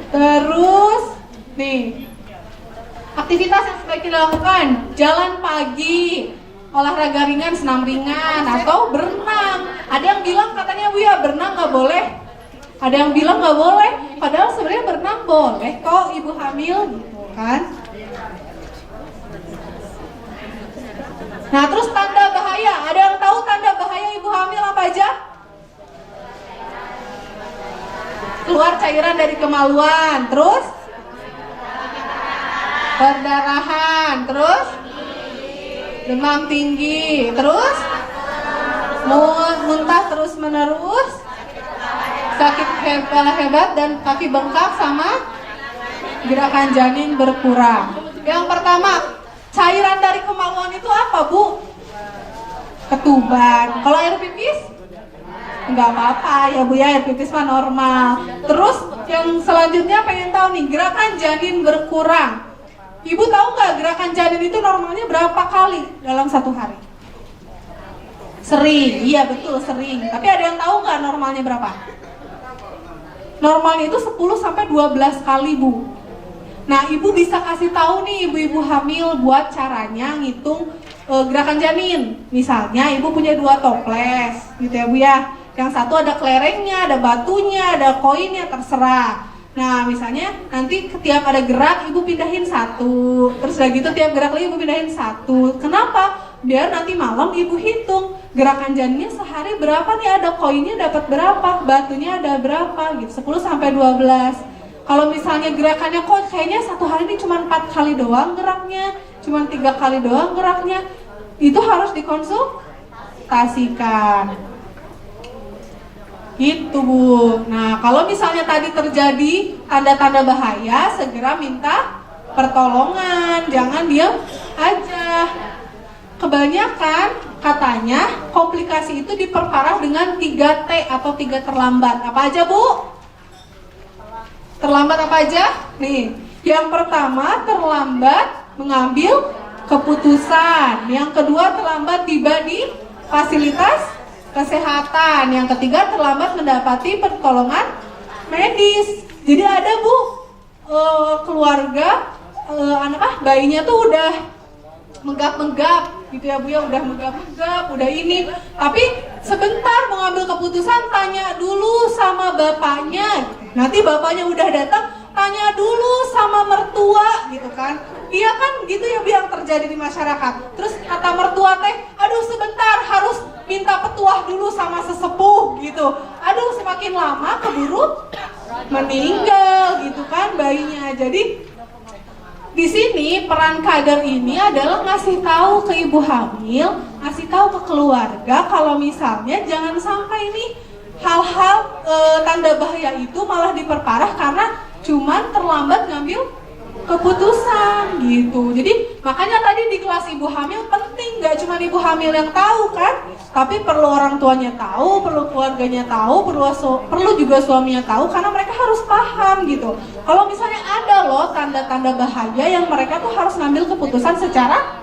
Speaker 3: Terus nih, aktivitas yang sebaiknya dilakukan, jalan pagi, olahraga ringan, senam ringan, atau berenang. Ada yang bilang katanya Bu ya berenang nggak boleh. Ada yang bilang nggak boleh, padahal sebenarnya berenang boleh kok ibu hamil gitu kan. Nah terus tanda bahaya, ada yang tahu tanda bahaya ibu hamil apa aja? Keluar cairan dari kemaluan, terus perdarahan, terus demam tinggi, terus muntah terus menerus, sakit kepala hebat dan kaki bengkak sama gerakan janin berkurang. Yang pertama, cairan dari kemaluan itu apa Bu? Ketuban. Kalau air pipis? Enggak apa-apa ya Bu ya, air pipis mah normal. Terus yang selanjutnya pengen tahu nih, gerakan janin berkurang. Ibu tahu nggak gerakan janin itu normalnya berapa kali dalam satu hari? Sering, iya betul sering. Tapi ada yang tahu nggak normalnya berapa? Normalnya itu 10-12 kali Bu. Nah ibu bisa kasih tahu nih ibu-ibu hamil buat caranya ngitung gerakan janin. Misalnya ibu punya 2 toples gitu ya Bu ya. Yang satu ada kelerengnya, ada batunya, ada koinnya, terserah. Nah misalnya nanti setiap ada gerak ibu pindahin 1. Terus udah gitu tiap gerak lagi ibu pindahin 1. Kenapa? Biar nanti malam ibu hitung gerakan janinnya sehari berapa nih, ada koinnya dapat berapa, batunya ada berapa gitu, 10-12. Kalau misalnya gerakannya kok kayaknya satu hari ini cuma 4 kali doang geraknya, cuma 3 kali doang geraknya, itu harus dikonsultasikan gitu Bu. Nah kalau misalnya tadi terjadi tanda-tanda bahaya, segera minta pertolongan, jangan diam aja. Kebanyakan katanya komplikasi itu diperparah dengan 3T atau 3 terlambat. Apa aja Bu? Terlambat apa aja? Nih, yang pertama terlambat mengambil keputusan. Yang kedua terlambat tiba di fasilitas kesehatan. Yang ketiga terlambat mendapati pertolongan medis. Jadi ada Bu, keluarga bayinya tuh udah menggap-menggap gitu ya Bu ya, udah menggap-menggap, udah ini, tapi sebentar mau ngambil keputusan tanya dulu sama bapaknya. Nanti bapaknya udah datang, tanya dulu sama mertua gitu kan. Iya kan gitu ya Bu yang terjadi di masyarakat. Terus kata mertua teh, aduh sebentar harus minta petuah dulu sama sesepuh gitu. Aduh semakin lama keburu meninggal gitu kan bayinya. Jadi di sini peran kader ini adalah ngasih tahu ke ibu hamil, ngasih tahu ke keluarga kalau misalnya jangan sampai nih hal-hal tanda bahaya itu malah diperparah karena cuman terlambat ngambil keputusan gitu. Jadi makanya tadi di kelas ibu hamil penting, nggak cuma ibu hamil yang tahu kan, tapi perlu orang tuanya tahu, perlu keluarganya tahu, perlu juga suaminya tahu karena mereka harus paham gitu. Kalau misalnya ada loh tanda-tanda bahaya yang mereka tuh harus ngambil keputusan secara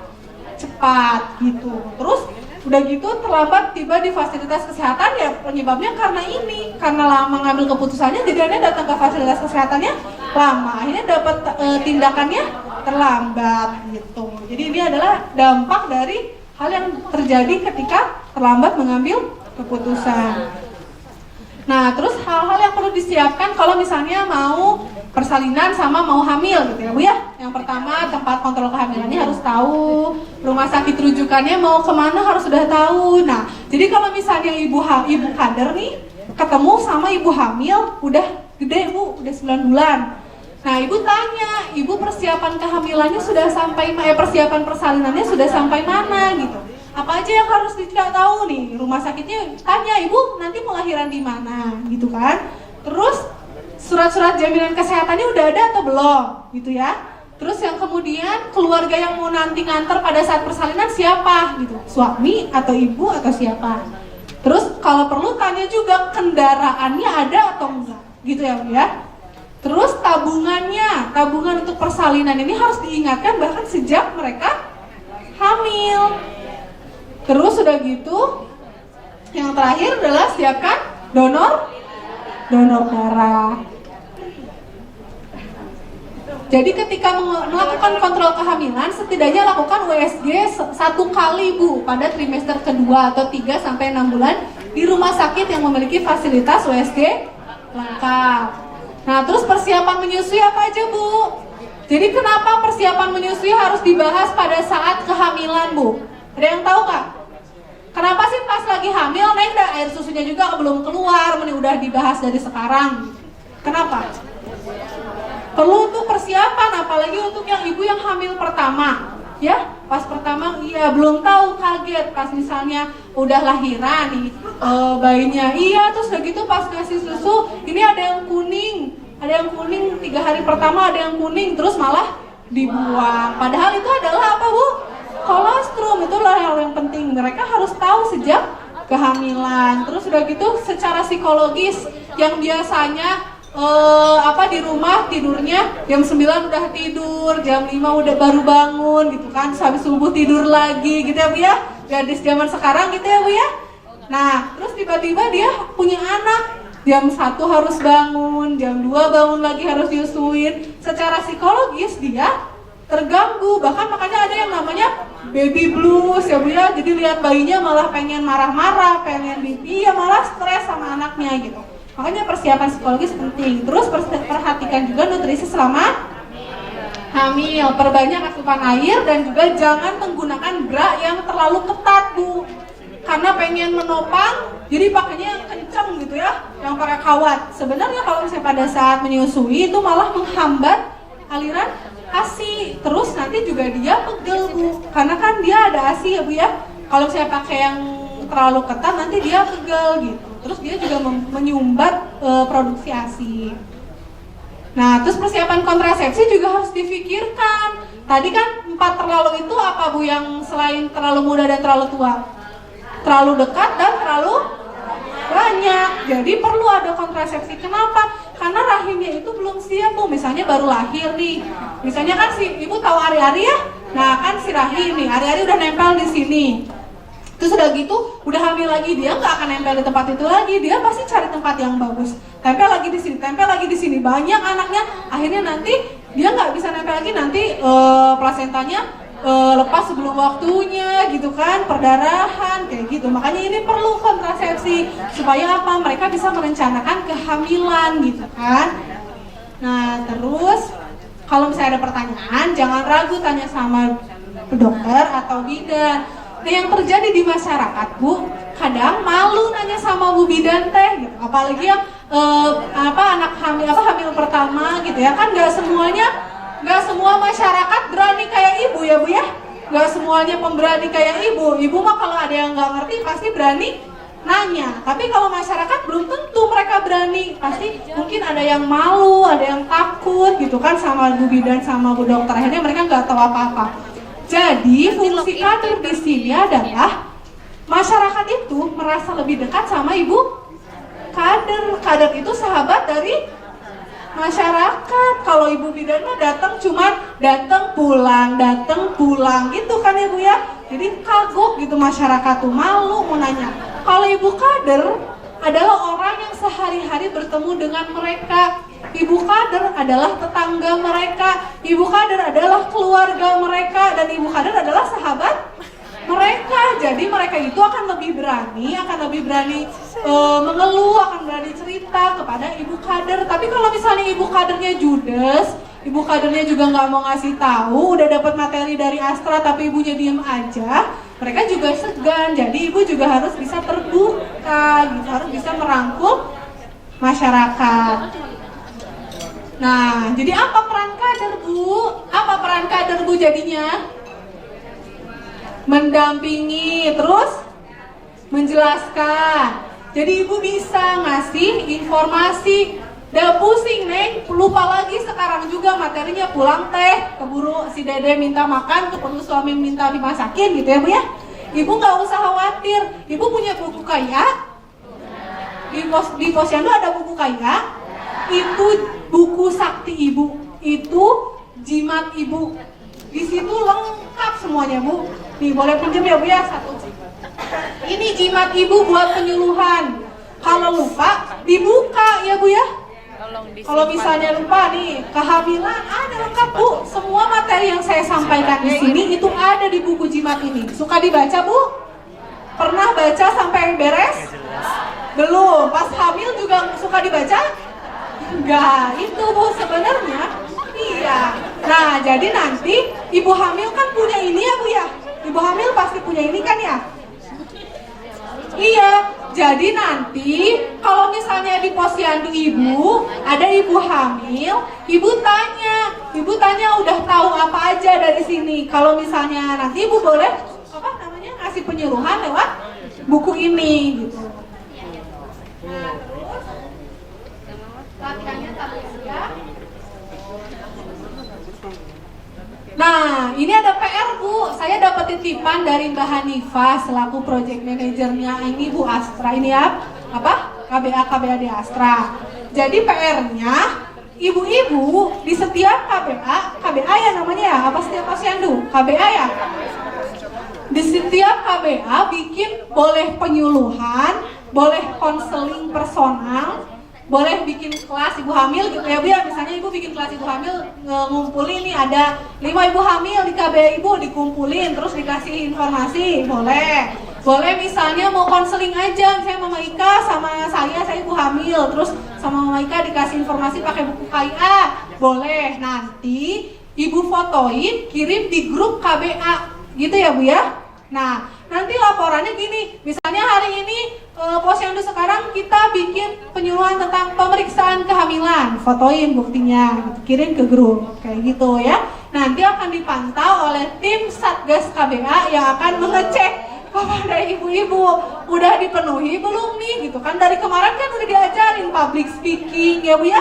Speaker 3: cepat gitu. Terus udah gitu terlambat tiba di fasilitas kesehatan ya penyebabnya karena ini, karena lama ngambil keputusannya jadi Anda datang ke fasilitas kesehatannya lama, akhirnya dapat tindakannya terlambat gitu. Jadi ini adalah dampak dari hal yang terjadi ketika terlambat mengambil keputusan. Nah, terus hal-hal yang perlu disiapkan kalau misalnya mau persalinan sama mau hamil gitu ya Bu ya. Yang pertama tempat kontrol kehamilannya harus tahu, rumah sakit rujukannya mau kemana harus sudah tahu. Nah, jadi kalau misalnya ibu kader nih ketemu sama ibu hamil udah gede Bu, udah 9 bulan. Nah, ibu tanya, ibu persiapan kehamilannya sudah sampai persiapan persalinannya sudah sampai mana gitu. Apa aja yang harus dicari tahu nih? Rumah sakitnya tanya, ibu nanti melahirkan di mana gitu kan. Terus surat-surat jaminan kesehatannya udah ada atau belum gitu ya. Terus yang kemudian keluarga yang mau nanti nganter pada saat persalinan siapa gitu, suami atau ibu atau siapa. Terus kalau perlu tanya juga kendaraannya ada atau enggak gitu ya Bu ya. Terus tabungan untuk persalinan ini harus diingatkan bahkan sejak mereka hamil. Terus sudah gitu, yang terakhir adalah siapkan donor darah. Jadi ketika melakukan kontrol kehamilan, setidaknya lakukan USG 1 kali Bu pada trimester kedua atau 3 sampai 6 bulan di rumah sakit yang memiliki fasilitas USG lengkap. Nah, terus persiapan menyusui apa aja Bu? Jadi kenapa persiapan menyusui harus dibahas pada saat kehamilan Bu? Ada yang tahu nggak? Kenapa sih pas lagi hamil, air susunya juga belum keluar, udah dibahas dari sekarang? Kenapa? Perlu untuk persiapan, apalagi untuk yang ibu yang hamil pertama. Ya, pas pertama iya belum tahu, kaget pas misalnya udah lahiran nih bayinya, iya terus udah gitu pas ngasih susu ini ada yang kuning 3 hari pertama ada yang kuning terus malah dibuang. Padahal itu adalah apa Bu? Kolostrum. Itulah yang penting, mereka harus tahu sejak kehamilan. Terus udah gitu secara psikologis yang biasanya di rumah tidurnya jam 9 udah tidur, jam 5 udah baru bangun gitu kan, habis subuh tidur lagi gitu ya Bu ya, gadis zaman sekarang gitu ya Bu ya. Nah terus tiba-tiba dia punya anak, jam 1 harus bangun, jam 2 bangun lagi harus nyusuin. Secara psikologis dia terganggu, bahkan makanya ada yang namanya baby blues ya Bu ya. Jadi lihat bayinya malah pengen marah-marah, pengen pipi, ya malah stres sama anaknya gitu. Makanya persiapan psikologis penting. Terus perhatikan juga nutrisi selama hamil. Perbanyak asupan air dan juga jangan menggunakan bra yang terlalu ketat Bu. Karena pengen menopang, jadi pakainya yang kenceng gitu ya, yang pakai kawat. Sebenarnya kalau misalnya pada saat menyusui itu malah menghambat aliran ASI. Terus nanti juga dia pegel Bu, karena kan dia ada ASI ya Bu ya. Kalau saya pakai yang terlalu ketat nanti dia pegel gitu. Terus dia juga menyumbat produksi ASI. Nah, terus persiapan kontrasepsi juga harus difikirkan. Tadi kan 4 terlalu itu apa Bu yang selain terlalu muda dan terlalu tua? Terlalu dekat dan terlalu banyak. Jadi perlu ada kontrasepsi. Kenapa? Karena rahimnya itu belum siap Bu. Misalnya baru lahir nih. Misalnya kan si ibu tahu ari-ari ya? Nah, kan si rahim nih, ari-ari udah nempel di sini. Terus udah gitu, udah hamil lagi, dia nggak akan nempel di tempat itu lagi, dia pasti cari tempat yang bagus. Tempel lagi di sini, banyak anaknya, akhirnya nanti dia nggak bisa nempel lagi, nanti plasentanya lepas sebelum waktunya, gitu kan, perdarahan, kayak gitu. Makanya ini perlu kontrasepsi, supaya apa? Mereka bisa merencanakan kehamilan, gitu kan. Nah, terus Kalau misalnya ada pertanyaan, jangan ragu tanya sama dokter atau bidan. Nah, yang terjadi di masyarakat, Bu, kadang malu nanya sama Bu bidan teh gitu. Apalagi yang anak hamil pertama gitu ya. Kan nggak semua masyarakat berani kayak ibu ya, Bu ya. Nggak semuanya pemberani kayak ibu. Ibu mah kalau ada yang nggak ngerti pasti berani nanya. Tapi kalau masyarakat belum tentu mereka berani. Pasti mungkin ada yang malu, ada yang takut gitu kan sama Bu bidan sama Bu dokter. Akhirnya mereka nggak tahu apa-apa. Jadi fungsi kader di sini adalah masyarakat itu merasa lebih dekat sama ibu kader. Kader itu sahabat dari masyarakat. Kalau ibu bidan mah datang pulang gitu kan ya Bu ya. Jadi kagok gitu masyarakat tuh, malu mau nanya. Kalau ibu kader adalah orang yang sehari-hari bertemu dengan mereka. Ibu kader adalah tetangga mereka, ibu kader adalah keluarga mereka, dan ibu kader adalah sahabat mereka. Jadi mereka itu akan lebih berani mengeluh, akan berani cerita kepada ibu kader. Tapi kalau misalnya ibu kadernya judes, ibu kadernya juga nggak mau ngasih tahu, udah dapat materi dari Astra tapi ibunya diem aja, mereka juga segan. Jadi ibu juga harus bisa terbuka, gitu, harus bisa merangkul masyarakat. Nah, jadi apa peran kader, Bu? Apa peran kader, Bu, jadinya? Mendampingi, terus menjelaskan. Jadi ibu bisa ngasih informasi. Udah pusing, Neng, lupa lagi sekarang juga materinya, pulang teh, keburu si Dede minta makan, keburu suami minta dimasakin gitu ya, Bu ya. Ibu nggak usah khawatir, ibu punya buku kaya. Di posyandu ada buku kaya. Itu buku sakti ibu, itu jimat ibu. Di situ lengkap semuanya, Bu. Nih, boleh pinjam ya, Bu ya, satu. Ini jimat ibu buat penyuluhan. Kalau lupa, dibuka ya, Bu ya. Kalau misalnya lupa nih, kehamilan ada lengkap, Bu. Semua materi yang saya sampaikan di sini itu ada di buku jimat ini. Suka dibaca, Bu? Pernah baca sampai beres? Belum. Pas hamil juga suka dibaca? Enggak, itu Bu sebenarnya. Iya. Nah, jadi nanti ibu hamil kan punya ini ya, Bu ya. Ibu hamil pasti punya ini kan ya? Iya. Jadi nanti kalau misalnya di posyandu ibu ada ibu hamil, ibu tanya udah tahu apa aja dari sini. Kalau misalnya nanti ibu boleh ngasih penyuluhan lewat buku ini gitu. Nah, terus latihannya ya. Nah, ini ada PR, Bu. Saya dapat titipan dari Mbak Hanifah selaku project manajernya ini Bu Astra. Ini ya, KBA di Astra. Jadi PR-nya, ibu-ibu di setiap KBA ya namanya ya, apa setiap posyandu? KBA ya? Di setiap KBA bikin boleh penyuluhan, boleh konseling personal, boleh bikin kelas ibu hamil gitu ya, Bu ya. Misalnya ibu bikin kelas ibu hamil, ngumpulin nih ada 5 ibu hamil di KBA ibu, dikumpulin terus dikasih informasi, boleh misalnya mau konseling aja, misalnya Mama Ika sama saya ibu hamil, terus sama Mama Ika dikasih informasi pakai buku KIA, boleh. Nanti ibu fotoin, kirim di grup KBA gitu ya, Bu ya. Nah, nanti laporannya gini, misalnya hari ini posyandu sekarang kita bikin penyuluhan tentang pemeriksaan kehamilan, fotoin buktinya, gitu, kirim ke grup, kayak gitu ya. Nanti akan dipantau oleh tim Satgas KBA yang akan mengecek kepada ibu-ibu, udah dipenuhi belum nih, gitu kan. Dari kemarin kan udah diajarin public speaking ya, Bu ya.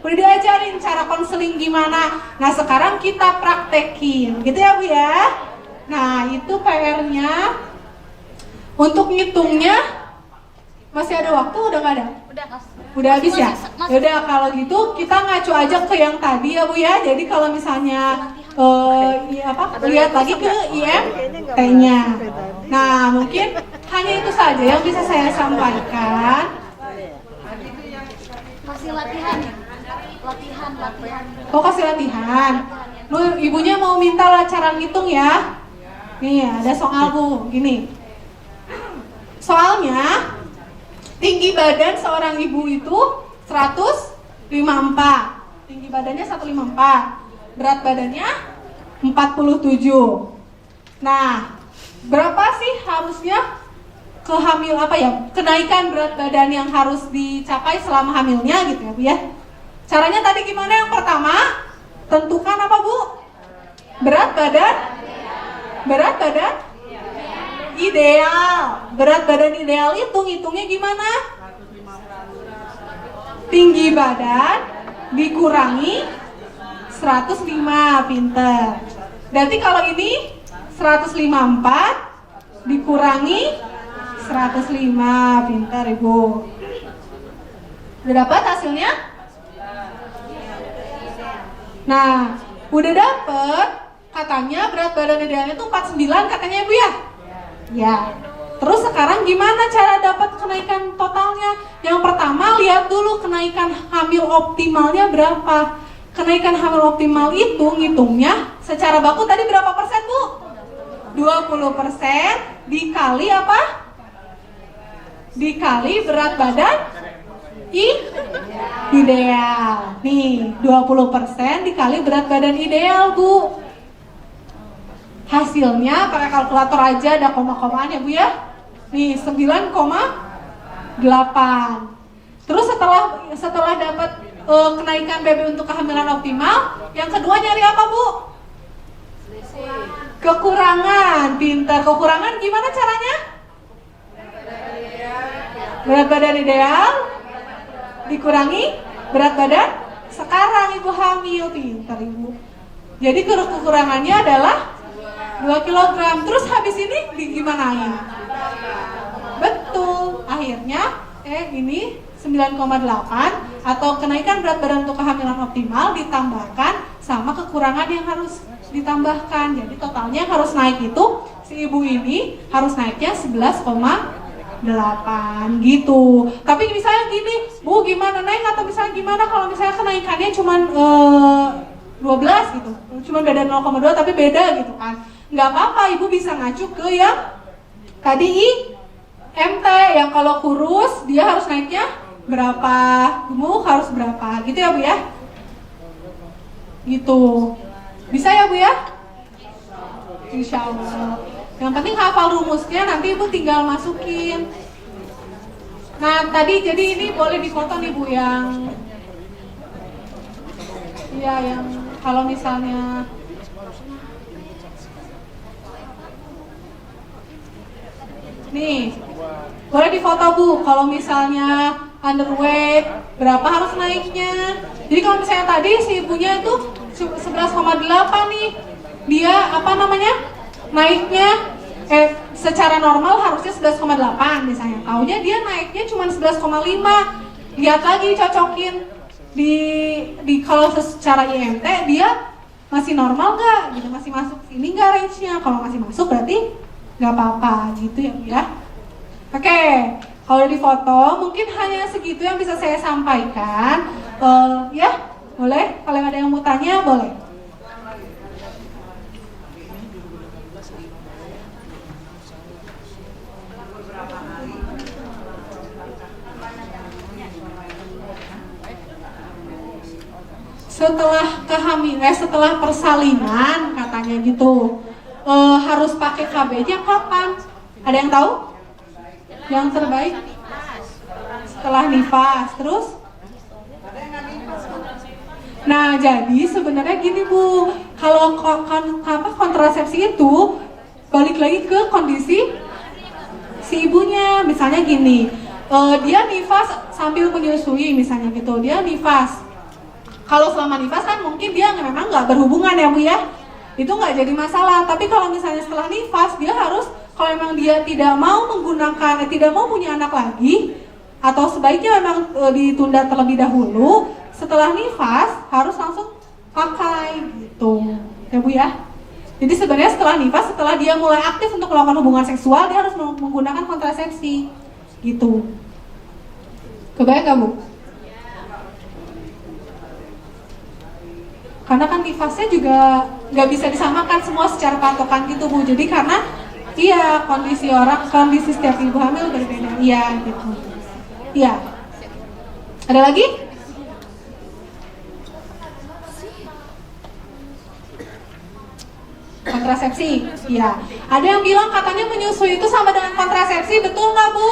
Speaker 3: Udah diajarin cara konseling gimana. Nah, sekarang kita praktekin, gitu ya, Bu ya. Nah, itu PR-nya. Untuk ngitungnya masih ada waktu, udah nggak ada? Udah habis ya? Yaudah, kalau gitu kita ngacu aja ke yang tadi ya, Bu ya. Jadi kalau misalnya lihat lagi ke IMT-nya. Nah, mungkin hanya itu saja yang bisa saya sampaikan.
Speaker 5: Masih latihan.
Speaker 3: Oh, kasih latihan. Ibunya mau minta lah cara ngitung ya. Nih, ada soal, Bu, gini. Soalnya tinggi badan seorang ibu itu 154. Tinggi badannya 154. berat badannya 47. Nah, berapa sih harusnya kenaikan berat badan yang harus dicapai selama hamilnya gitu ya Bu ya. Caranya tadi gimana? Yang pertama, tentukan apa Bu? Berat badan ideal. Berat badan ideal itu ngitungnya gimana? Tinggi badan dikurangi 105, pinter. Berarti kalau ini 154 dikurangi 105, pintar Ibu. Udah dapat hasilnya? Nah, udah dapet. Katanya berat badan idealnya tuh 49 katanya Ibu ya? Ya. Terus sekarang gimana cara dapat kenaikan totalnya? Yang pertama lihat dulu kenaikan hamil optimalnya berapa. Kenaikan hamil optimal itu ngitungnya secara baku tadi berapa persen Bu? 20% dikali apa? Dikali berat badan ideal. Nih, 20% dikali berat badan ideal, Bu. Hasilnya pakai kalkulator aja, ada koma-komaan ya, Bu ya. Nih, 9,8. Terus setelah dapat kenaikan BB untuk kehamilan optimal, yang kedua nyari apa, Bu? Kekurangan. Pintar. Kekurangan gimana caranya? Berat badan ideal dikurangi berat badan sekarang Ibu hamil. Pintar Ibu. Jadi kekurangannya adalah 2 kg. Terus habis ini gimanain? Betul. Akhirnya ini 9,8 atau kenaikan berat badan untuk kehamilan optimal ditambahkan sama kekurangan yang harus ditambahkan. Jadi totalnya yang harus naik itu si ibu ini harus naiknya 11,8 gitu. Tapi misalnya gini, Bu, gimana naik atau misalnya gimana kalau misalnya kenaikannya cuma 12 gitu. Cuma beda 0,2 tapi beda gitu kan. Nggak apa-apa, Ibu bisa ngacu ke yang tadi IMT yang kalau kurus dia harus naiknya berapa, gemuk harus berapa gitu ya Bu ya. Gitu. Bisa ya Bu ya? Insya Allah. Yang penting hafal rumusnya, nanti Ibu tinggal masukin. Nah tadi jadi ini boleh difoto nih Bu yang yang kalau misalnya nih boleh difoto Bu, kalau misalnya underweight berapa harus naiknya. Jadi kalau misalnya tadi si ibunya itu 11,8 nih, dia naiknya secara normal harusnya 11,8 misalnya, taunya dia naiknya cuma 11,5. Lihat lagi, cocokin di kalau secara IMT dia masih normal nggak gitu, masih masuk ini nggak range-nya. Kalau masih masuk berarti nggak apa-apa gitu ya Bu ya. Oke, kalau di foto mungkin hanya segitu yang bisa saya sampaikan. Ya, boleh. Kalau ada yang mau tanya, boleh. Setelah persalinan katanya gitu, harus pakai KB-nya kapan? Ada yang tahu? Yang terbaik setelah nifas. Terus? Nah, jadi sebenarnya gini Bu, kalau kontrasepsi itu balik lagi ke kondisi si ibunya. Misalnya gini, dia nifas sambil menyusui misalnya gitu, dia nifas. Kalau selama nifas kan mungkin dia memang nggak berhubungan ya Bu ya, itu nggak jadi masalah. Tapi kalau misalnya setelah nifas, dia harus, kalau memang dia tidak mau menggunakan, tidak mau punya anak lagi, atau sebaiknya memang ditunda terlebih dahulu, setelah nifas harus langsung pakai gitu ya Bu ya. Jadi sebenarnya setelah nifas, setelah dia mulai aktif untuk melakukan hubungan seksual, dia harus menggunakan kontrasepsi gitu. Kebayang nggak Bu? Karena kan nifasnya juga nggak bisa disamakan semua secara patokan gitu Bu. Jadi karena kondisi setiap ibu hamil berbeda. Iya gitu. Iya. Ada lagi? kontrasepsi. Ya. Ada yang bilang katanya menyusui itu sama dengan kontrasepsi, betul nggak Bu?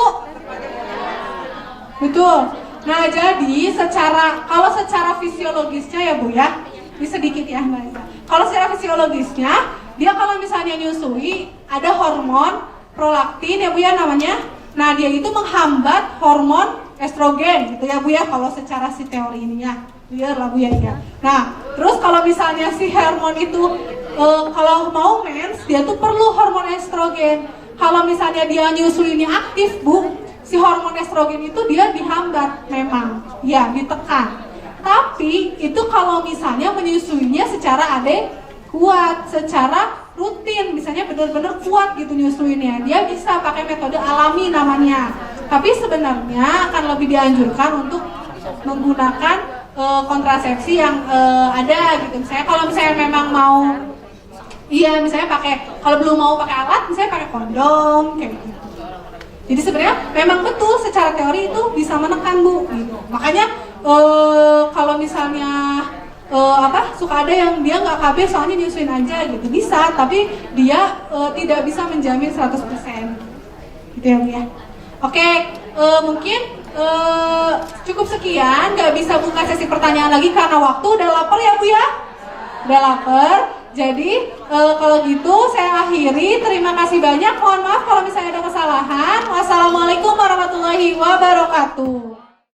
Speaker 3: Betul. Nah, jadi kalau secara fisiologisnya ya Bu ya, ini sedikit ya Mbak Isa. Kalau secara fisiologisnya, dia kalau misalnya nyusui ada hormon prolaktin ya Bu ya namanya. Nah, dia itu menghambat hormon estrogen gitu ya Bu ya, kalau secara si teori ininya. Biar lah Bu ya. Nah, terus kalau misalnya si hormon itu kalau mau mens, dia tuh perlu hormon estrogen. Kalau misalnya dia nyusuinnya aktif Bu, si hormon estrogen itu dia dihambat memang, ya ditekan. Tapi itu kalau misalnya menyusuinya secara kuat, secara rutin, misalnya benar-benar kuat gitu nyusuinnya, dia bisa pakai metode alami namanya. Tapi sebenarnya akan lebih dianjurkan untuk menggunakan kontrasepsi yang ada gitu. Misalnya kalau misalnya memang mau, iya misalnya kalau belum mau pakai alat, misalnya pakai kondom kayak gitu. Jadi sebenarnya memang betul secara teori itu bisa menekan Bu. Gitu. Makanya kalau misalnya suka ada yang dia nggak KB soalnya nyusuin aja gitu, bisa, tapi dia tidak bisa menjamin 100%. Gitu ya Bu ya. Oke, mungkin cukup sekian, nggak bisa buka sesi pertanyaan lagi karena waktu. Udah lapar ya Bu ya? Udah lapar. Jadi kalau gitu saya akhiri. Terima kasih banyak. Mohon maaf kalau misalnya ada kesalahan. Wassalamualaikum warahmatullahi wabarakatuh.